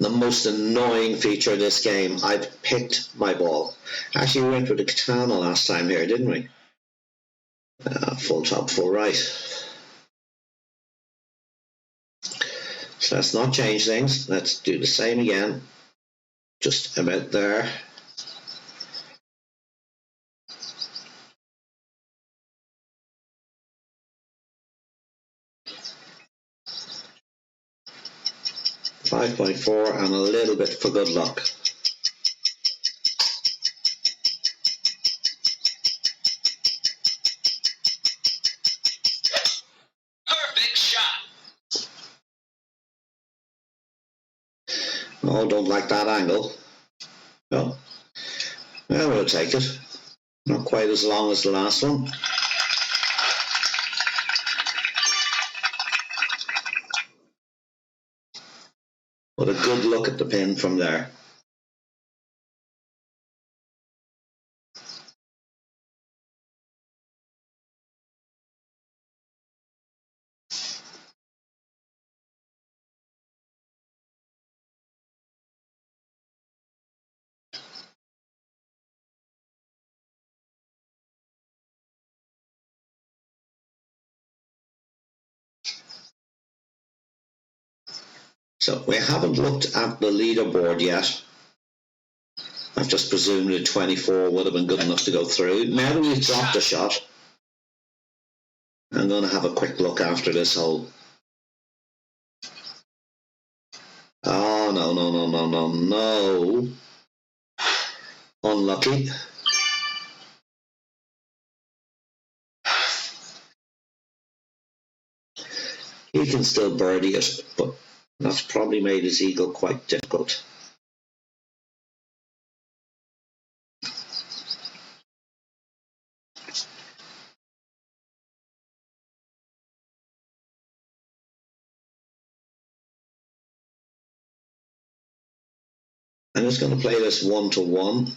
The most annoying feature of this game, I've picked my ball. Actually, we went with the katana last time here, didn't we? Full top, full right. So let's not change things. Let's do the same again. Just about there. .4 and a little bit for good luck. Perfect shot. Oh, don't like that angle. No. Well, we'll take it. Not quite as long as the last one. But a good look at the pin from there. So we haven't looked at the leaderboard yet. I've just presumed that 24 would have been good enough to go through. Now that we've dropped a shot, I'm going to have a quick look after this hole. Oh, no. Unlucky. He can still birdie it, but that's probably made his eagle quite difficult. I'm just going to play this 1-1.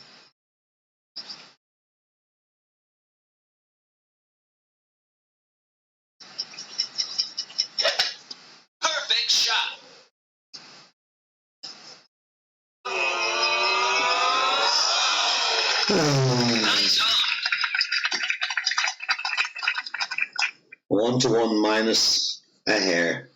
Perfect shot. Nice on. 1-1 minus a hair.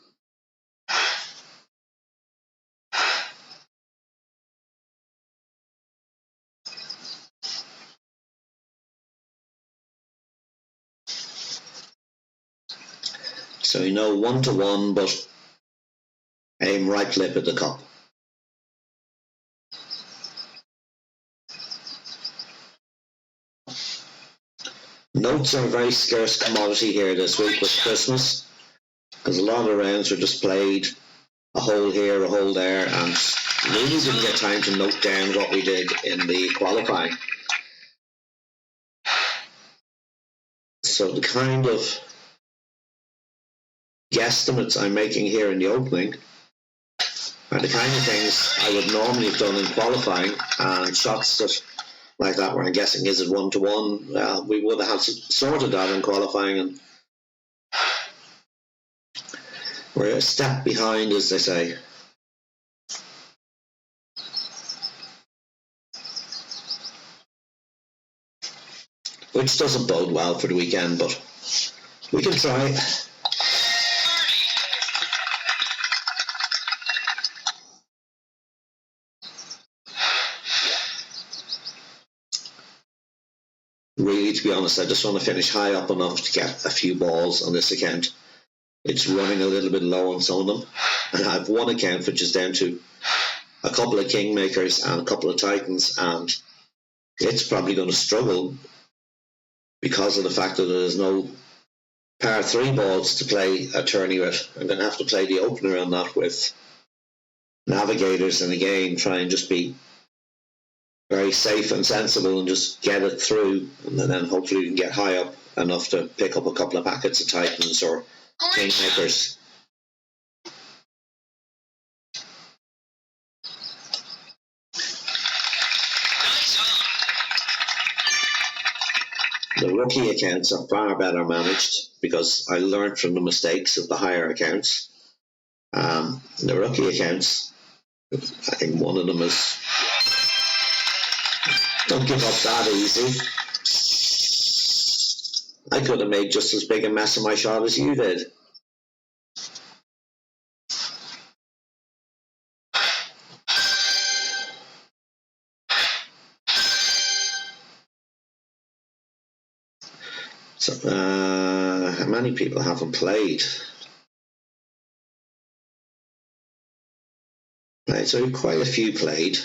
So you know 1-1, but aim right lip at the cup. Notes are a very scarce commodity here this week with Christmas, because a lot of rounds are just played a hole here, a hole there, and really didn't get time to note down what we did in the qualifying. So the kind of guesstimates I'm making here in the opening are the kind of things I would normally have done in qualifying, and shots that like that where I'm guessing is it 1-1. Well, we would have sorted that in qualifying, and we're a step behind, as they say. Which doesn't bode well for the weekend, but we can try. Really, to be honest, I just want to finish high up enough to get a few balls on this account. It's running a little bit low on some of them, and I have one account which is down to a couple of kingmakers and a couple of titans, and it's probably going to struggle because of the fact that there's no par 3 balls to play a tourney with. I'm going to have to play the opener on that with navigators, and again try and just be very safe and sensible and just get it through, and then hopefully we can get high up enough to pick up a couple of packets of titans or kingmakers. The rookie accounts are far better managed because I learned from the mistakes of the higher accounts. The rookie accounts, I think one of them is don't give up that easy. I could have made just as big a mess of my shot as you did. So, how many people haven't played? Right, so quite a few played.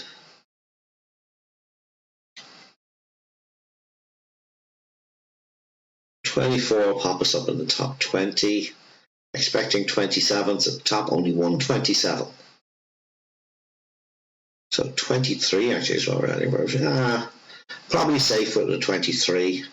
"24" pop us up in the top 20. Expecting 27s at the top, only 127. So 23 actually is already. Probably safe with the 23.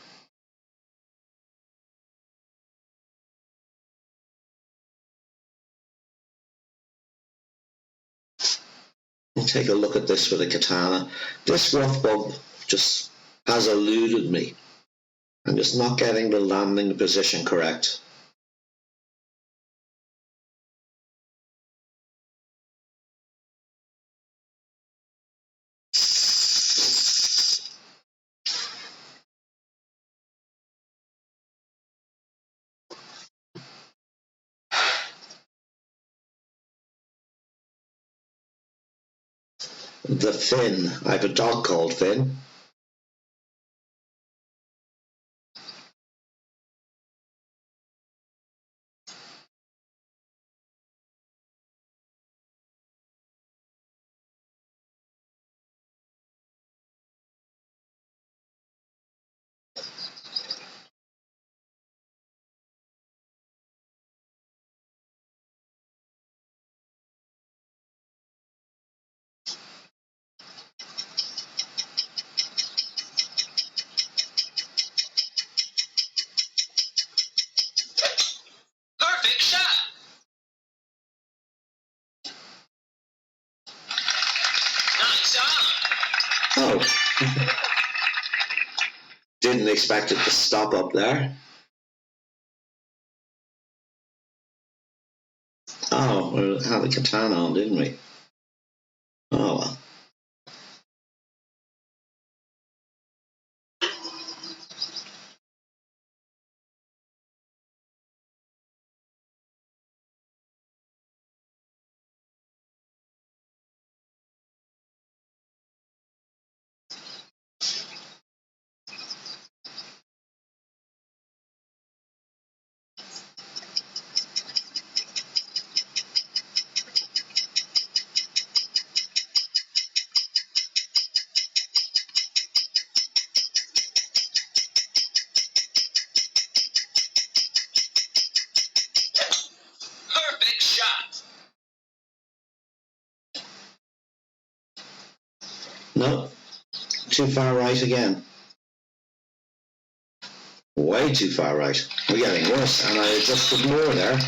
We'll take a look at this with a katana. This rough bump just has eluded me. I'm just not getting the landing position correct. The Finn. I have a dog called Finn. Perfect shot. Nice on. Oh. Didn't expect it to stop up there. Oh, we had the katana on, didn't we? Oh well. Perfect shot. No, too far right again. Way too far right. We're getting worse, and I adjusted more there.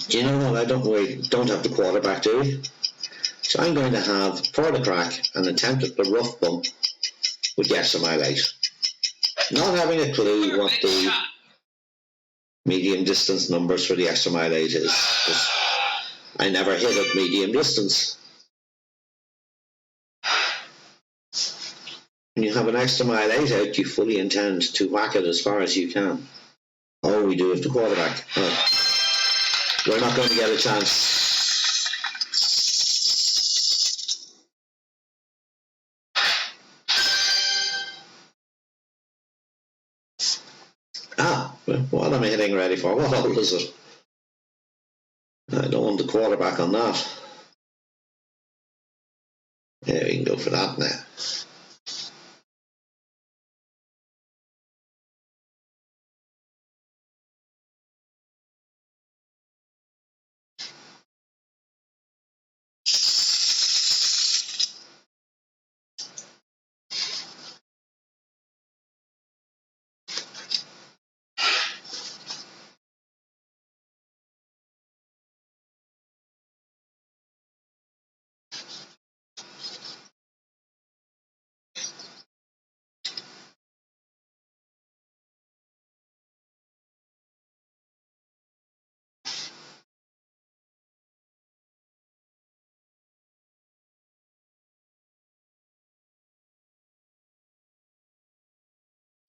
Do you know what? Don't have the quarterback, do we? So I'm going to have for the crack an attempt at the rough bump with the extra mile 8. Not having a clue what the medium distance numbers for the extra mile 8 is, because I never hit at medium distance. When you have an extra mile 8 out, you fully intend to whack it as far as you can. Oh, we do have the quarterback. Oh. We're not going to get a chance. What am I hitting ready for? What hole is it? I don't want the quarterback on that. Yeah, we can go for that now.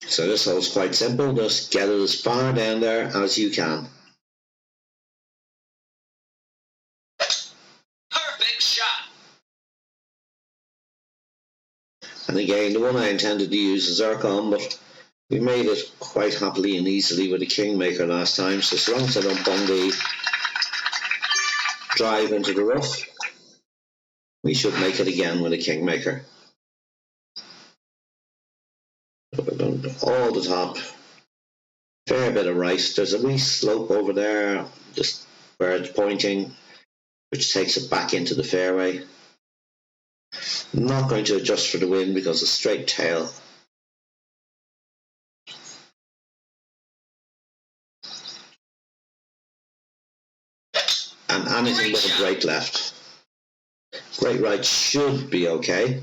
So this hole's quite simple, just get it as far down there as you can. Perfect shot. And again, the one I intended to use is Zircon, but we made it quite happily and easily with a Kingmaker last time, so as long as I don't bung the drive into the rough, we should make it again with a Kingmaker. All the top, fair bit of right. There's a wee slope over there, just where it's pointing, which takes it back into the fairway. I'm not going to adjust for the wind because it's straight tail. And anything but a great left. Great right should be okay.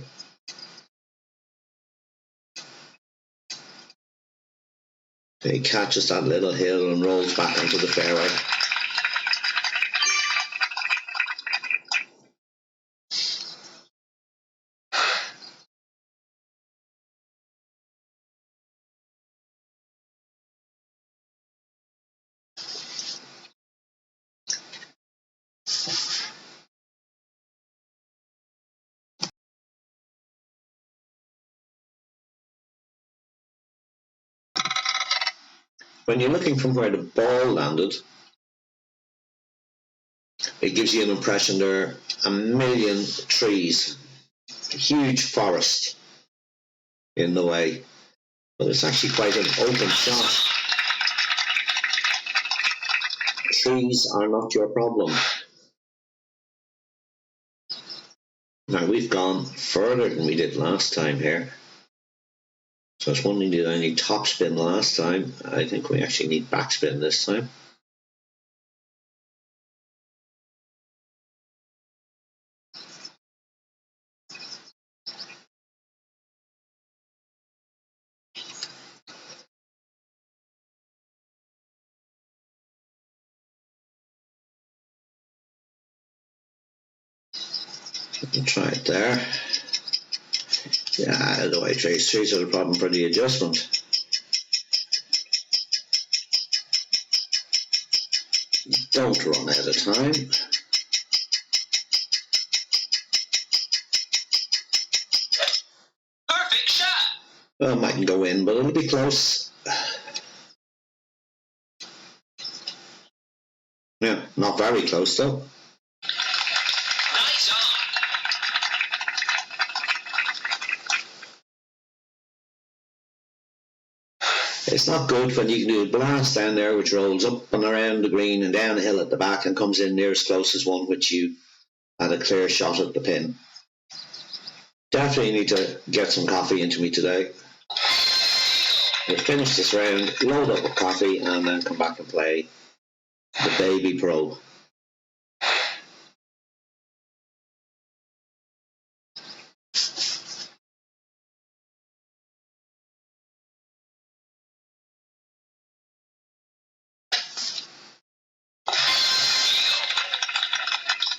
He catches that little hill and rolls back into the fairway. When you're looking from where the ball landed, it gives you an impression there are a million trees, a huge forest in the way, but it's actually quite an open shot. Trees are not your problem. Now we've gone further than we did last time here. So I was wondering, did I need topspin last time? I think we actually need backspin this time. Try it there. Yeah, the way trees are the problem for the adjustment. Don't run out of time. Perfect shot. Well, it mightn't go in, but it'll be close. Yeah, not very close though. Nice on. It's not good when you can do a blast down there which rolls up and around the green and down the hill at the back and comes in near as close as one which you had a clear shot at the pin. Definitely need to get some coffee into me today. We'll finish this round, load up with coffee, and then come back and play the Baby Pro.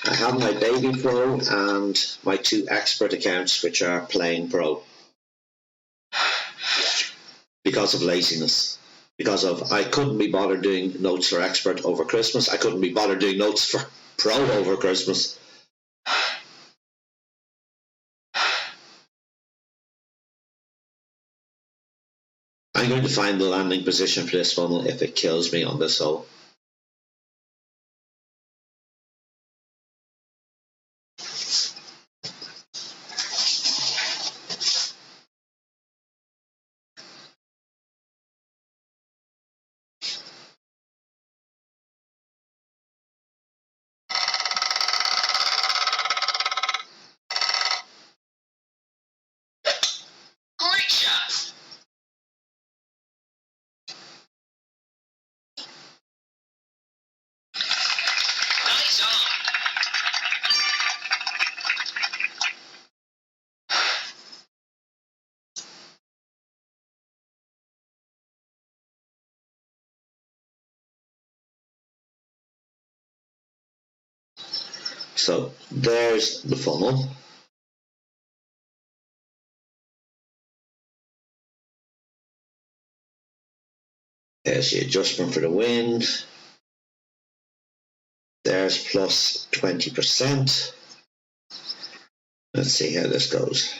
I have my Baby Pro and my two expert accounts, which are Playing Pro. Because of laziness. Because of I couldn't be bothered doing notes for expert over Christmas. I couldn't be bothered doing notes for pro over Christmas. I'm going to find the landing position for this funnel if it kills me on this hole. Great shot. Nice on. So there's the funnel. There's the adjustment for the wind. There's plus 20%. Let's see how this goes.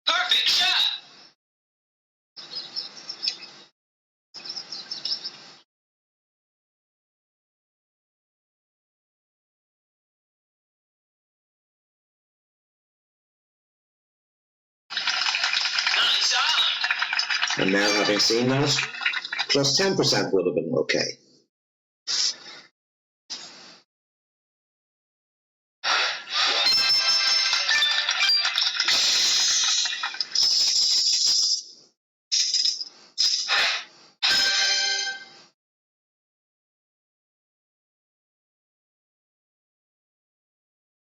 Perfect shot. Nice on. And now, having seen that, plus 10% would have been okay.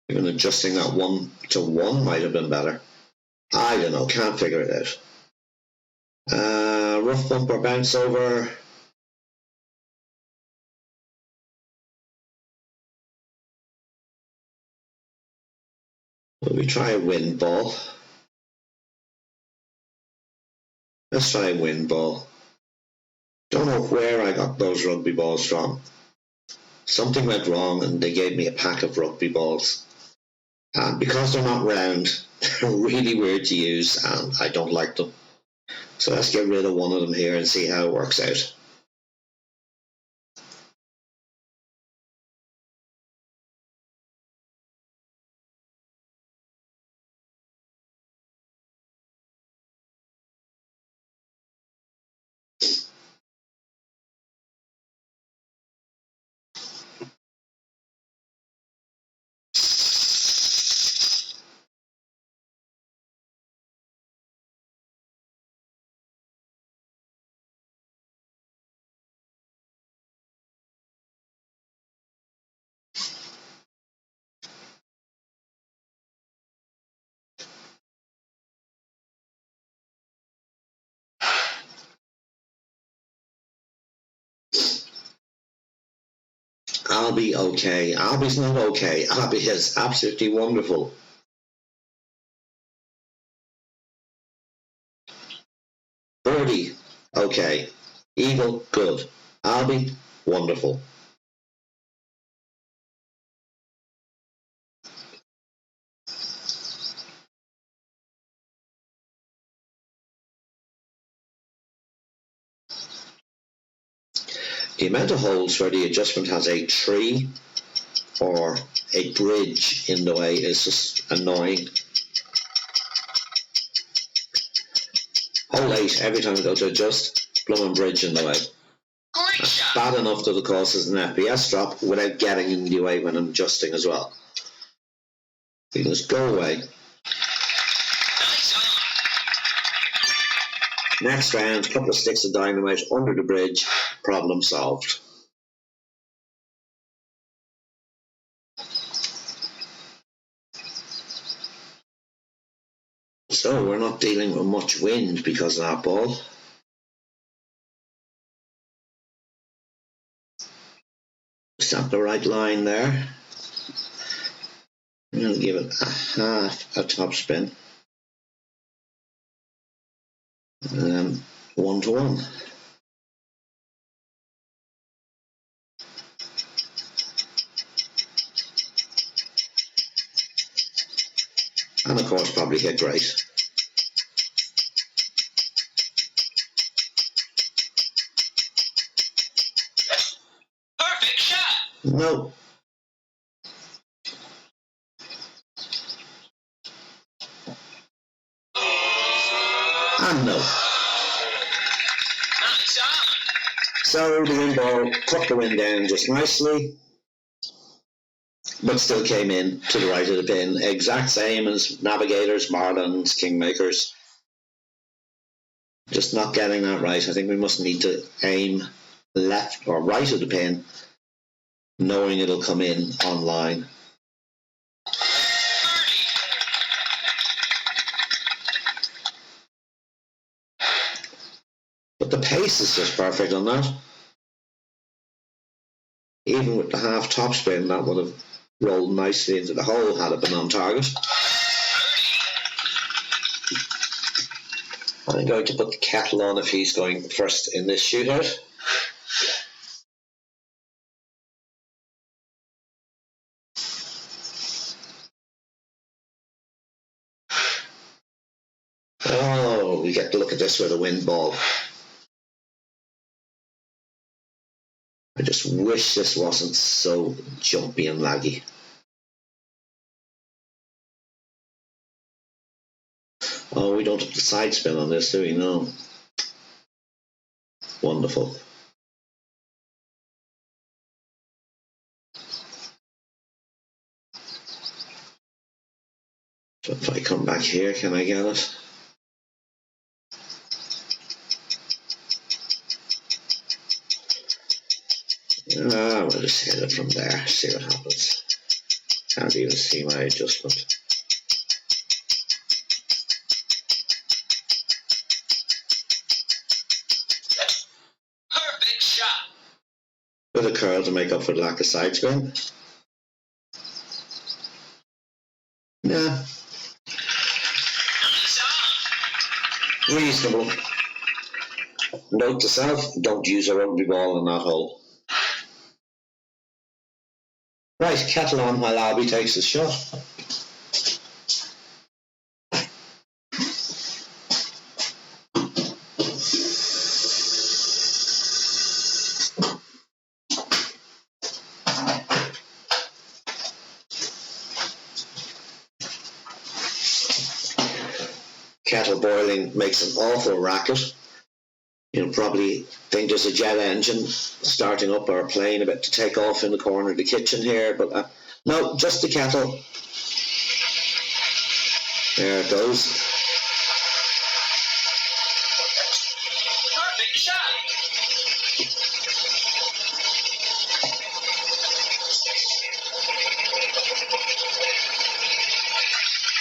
Even adjusting that 1 to 1 might have been better. I don't know, can't figure it out. Rough bumper bounce over. Will we try a wind ball? Let's try a wind ball. Don't know where I got those rugby balls from. Something went wrong and they gave me a pack of rugby balls. And because they're not round, they're really weird to use and I don't like them. So let's get rid of one of them here and see how it works out. I'll be okay. Albie's not okay. Albie is absolutely wonderful. Birdie, okay. Eagle, good. Albie, wonderful. The amount of holes where the adjustment has a tree or a bridge in the way is just annoying. Hole 8, every time I go to adjust, blooming bridge in the way. Great That's shot. bad enough that it causes an FPS drop without getting in the way when I'm adjusting as well. You can just go away. Nice on. Next round, couple of sticks of dynamite under the bridge, problem solved. So we're not dealing with much wind because of that ball. Is that the right line there? I'm going to give it a half a top spin. And then 1 to 1. And of course probably hit right. Perfect shot. No. And no. Nice on. So the wind ball cut the wind down just nicely, but still came in to the right of the pin. Exact same as Navigators, Marlins, Kingmakers. Just not getting that right. I think we must need to aim left or right of the pin, knowing it'll come in on line. But the pace is just perfect on that. Even with the half top spin, that would have rolled nicely into the hole had it been on target. Birdie. I'm going to put the kettle on if he's going first in this shootout. Oh, we get to look at this with a wind ball. I just wish this wasn't so jumpy and laggy. Oh, we don't have the side spin on this, do we? No. Wonderful. So if I come back here, can I get it? We'll just hit it from there, see what happens. Can't even see my adjustment. Perfect shot. Bit of curl to make up for the lack of side spin. Yeah. Nice on. Reasonable. Note to self, don't use a rugby ball in that hole. Right, kettle on while Albie takes his shot. Kettle boiling makes an awful racket. You'll probably think there's a jet engine starting up or a plane about to take off in the corner of the kitchen here, but no, just the kettle. There it goes. Perfect shot.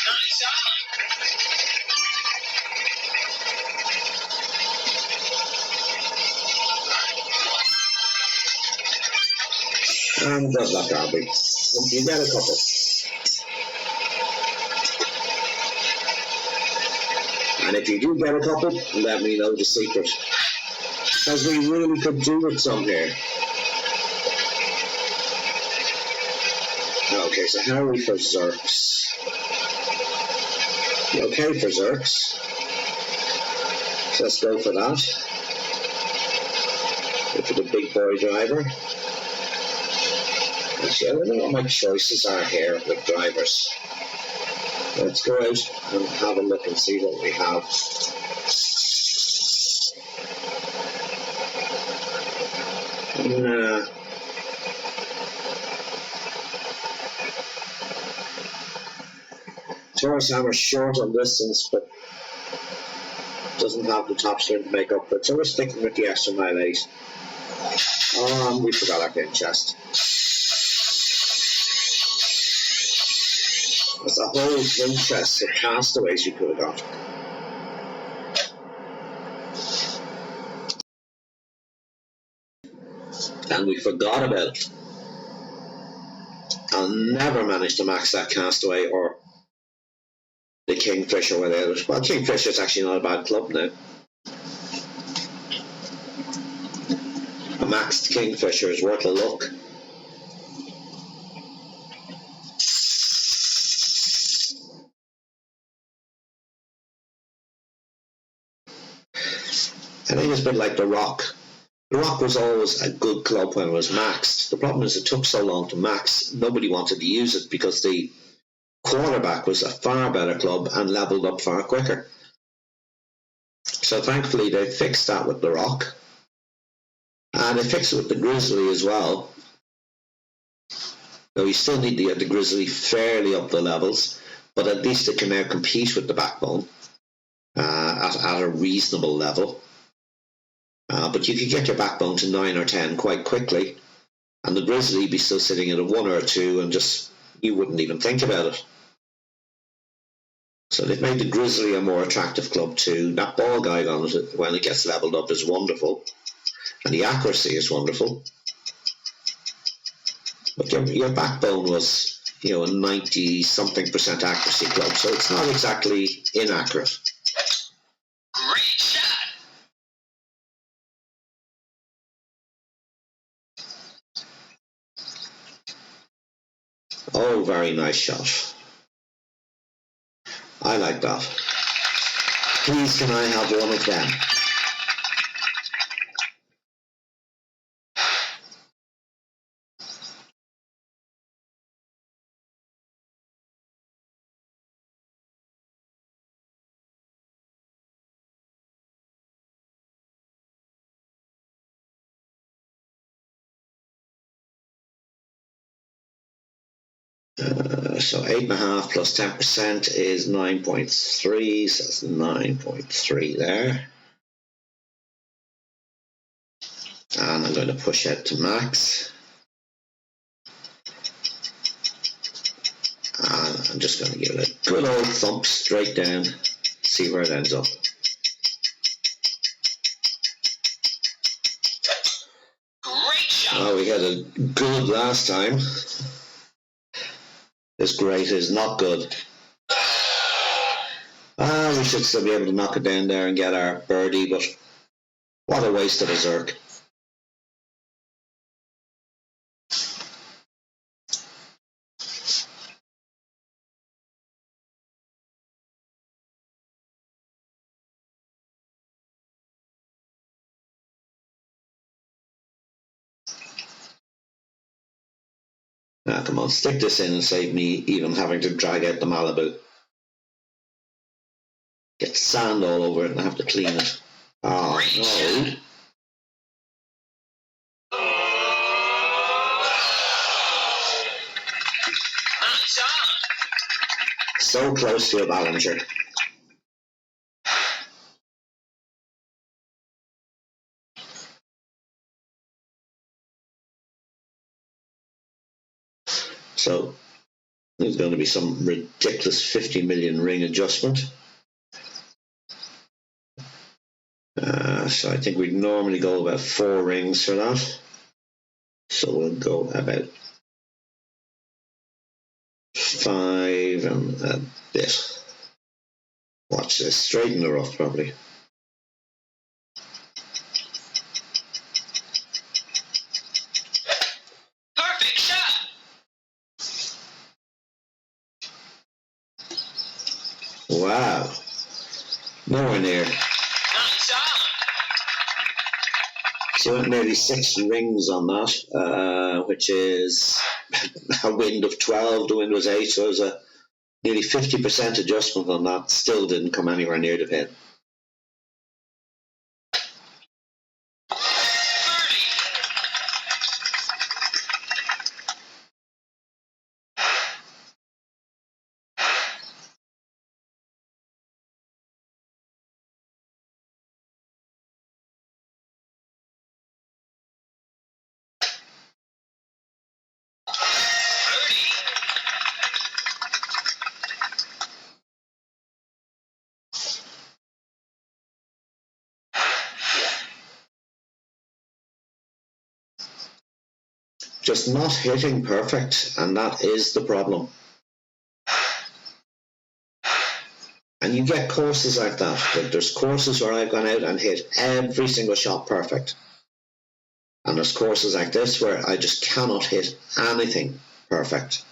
Nice on. And good luck, Albie. You get a couple. And if you do get a couple, let me know the secret. Because we really could do with some here. Okay, so how are we for Zerks? You okay for Zerks? So let's go for that. Go for the big boy driver. Actually, I don't know what my choices are here with drivers. Let's go out and have a look and see what we have. Nah. Taurus Hammer short on distance, but doesn't have the top string to make up for it. So we're sticking with the extra mile 8. We forgot our pin chest. There's a whole pin chest of castaways you could have got. And we forgot about it. I'll never manage to max that castaway or the Kingfisher with it. Well, Kingfisher's actually not a bad club now. A maxed Kingfisher is worth a look. I think it's a bit like the Rock. The Rock was always a good club when it was maxed. The problem is it took so long to max, nobody wanted to use it because the quarterback was a far better club and leveled up far quicker. So thankfully they fixed that with the Rock. And they fixed it with the Grizzly as well. Now you still need to get the Grizzly fairly up the levels, but at least it can now compete with the Backbone at a reasonable level. But you could get your Backbone to 9 or 10 quite quickly, and the Grizzly be still sitting at a 1 or 2, and just you wouldn't even think about it. So they've made the Grizzly a more attractive club too. That ball guide on it when it gets leveled up is wonderful, and the accuracy is wonderful. But your Backbone was, a 90-something% accuracy club, so it's not exactly inaccurate. Great Oh, very nice shot. I like that. Please, can I have one of them? So 8.5 plus 10% is 9.3, so that's 9.3 there. And I'm going to push out to max. And I'm just going to give it a good old thump straight down, see where it ends up. Great shot. Oh, we had a good last time. This great is not good. We should still be able to knock it down there and get our birdie, but what a waste of a Zerk. Now, come on, stick this in and save me even having to drag out the Malibu. Get sand all over it and I have to clean it. Oh, no. Nice on. So close to a Ballinger. So there's going to be some ridiculous 50 million ring adjustment. So I think we'd normally go about 4 rings for that. So we'll go about 5 and a bit. Watch this, straight in the rough probably. Perfect shot. Wow. Nowhere near. Nice on. So nearly 6 rings on that, which is a wind of 12, the wind was 8, so it was a nearly 50% adjustment on that. Still didn't come anywhere near the pin. Just not hitting perfect, and that is the problem. And you get courses like that. There's courses where I've gone out and hit every single shot perfect. And there's courses like this where I just cannot hit anything perfect.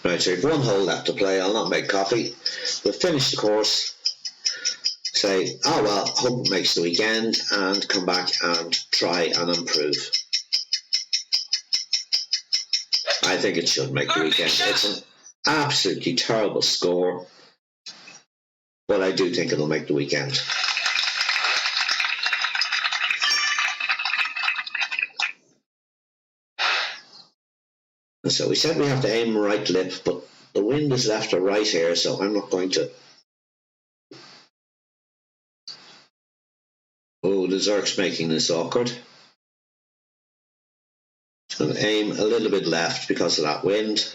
Right, so you've 1 hole left to play. I'll not make coffee. We'll finish the course. Say, oh well, hope it makes the weekend, and come back and try and improve. I think it should make the weekend. It's an absolutely terrible score, but I do think it'll make the weekend. And so we said we have to aim right lip, but the wind is left to right here, so I'm not going to. Oh, the Zerk's making this awkward. It's going to aim a little bit left because of that wind.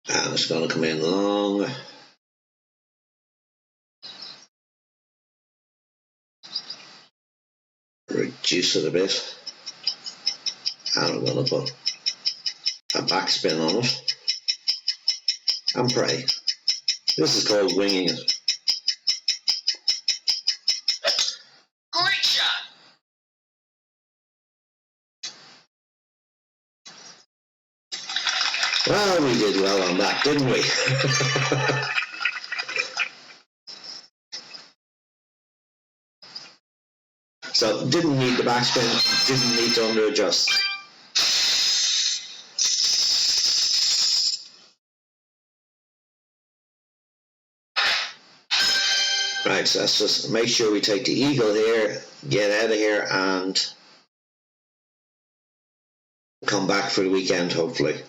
And it's going to come in long. reduce it a bit, and I'm going to put a backspin on it and pray. This is called winging it. Great shot. Well, we did well on that, didn't we? So, didn't need the backspin, didn't need to under adjust. Right, so let's just make sure we take the eagle here, get out of here, and come back for the weekend, hopefully.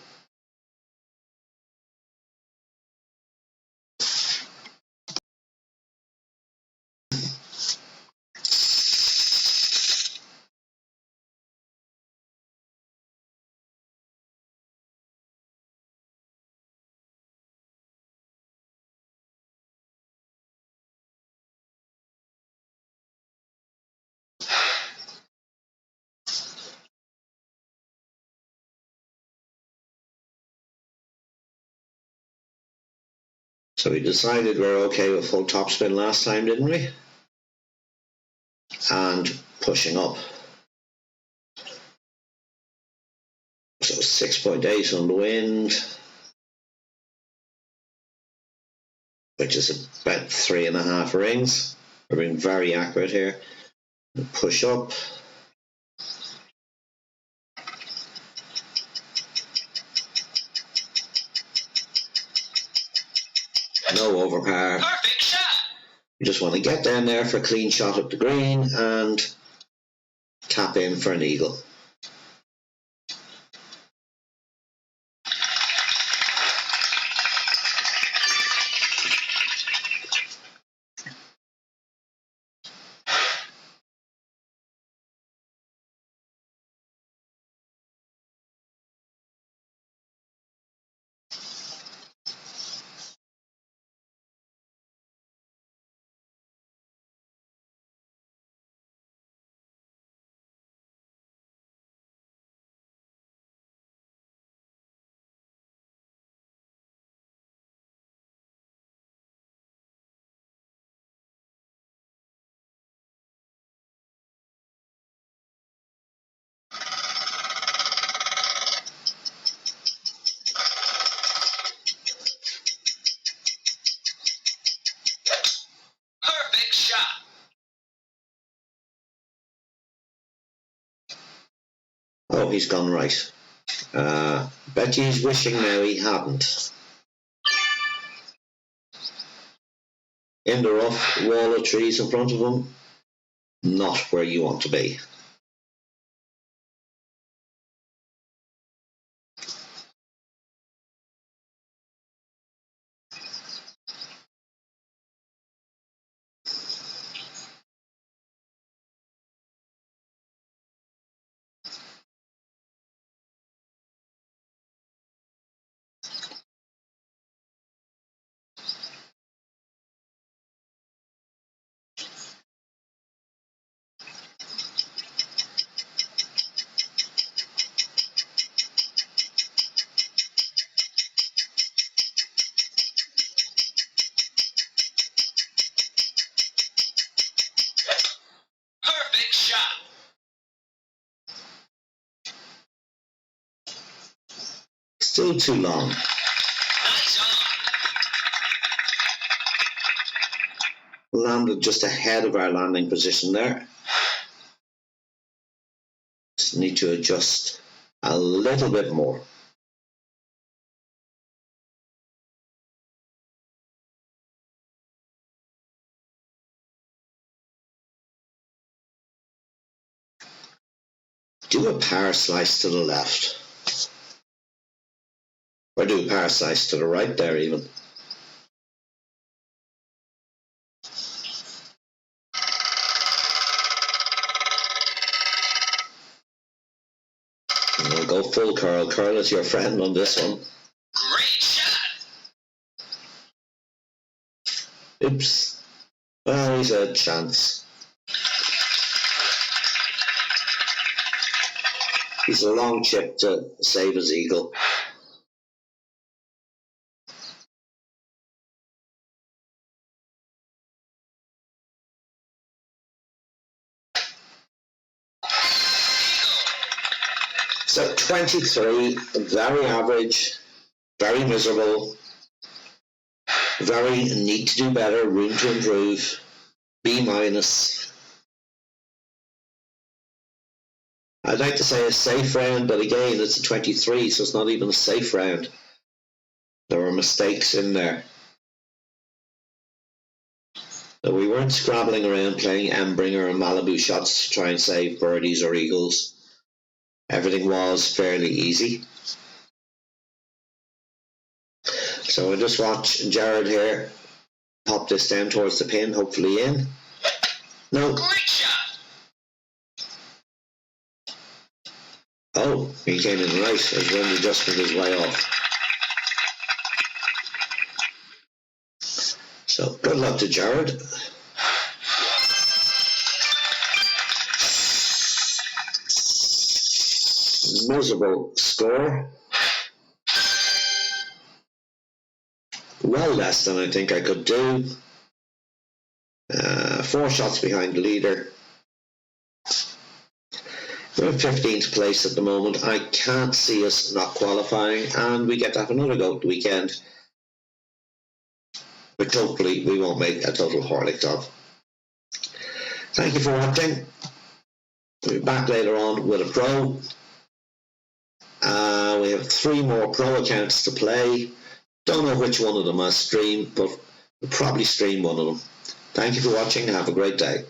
So we decided we're okay with full topspin last time, didn't we? And pushing up. So 6.8 on the wind, which is about 3.5 rings. We're being very accurate here. Push up. No overpower. Perfect shot. You just want to get down there for a clean shot up the green and tap in for an eagle. Perfect shot. Oh, he's gone right. Bet he's wishing now he hadn't. In the rough, wall of trees in front of him, not where you want to be. Perfect shot. Still too long. Nice on. Landed just ahead of our landing position there. Just need to adjust a little bit more. Do a power slice to the left. Or do a power slice to the right there even. And we'll go full curl. Curl is your friend on this one. Great shot. Oops. Well, he's a chance. He's a long chip to save his eagle. So 23, very average, very miserable, very need to do better, room to improve, B minus. I'd like to say a safe round, but again, it's a 23, so it's not even a safe round. There were mistakes in there. So we weren't scrabbling around playing Embringer and Malibu shots to try and save birdies or eagles. Everything was fairly easy. So we'll just watch Jared here pop this down towards the pin, hopefully in. No. Great shot. Oh, he came in right. His wind adjustment is way off. So good luck to Jared. Miserable score. Well less than I think I could do. 4 shots behind the leader. We're in 15th place at the moment. I can't see us not qualifying, and we get to have another go at the weekend. But hopefully we won't make a total harlot of. Thank you for watching. We'll be back later on with a pro. We have 3 more pro accounts to play. Don't know which one of them I'll stream, but we'll probably stream one of them. Thank you for watching. Have a great day.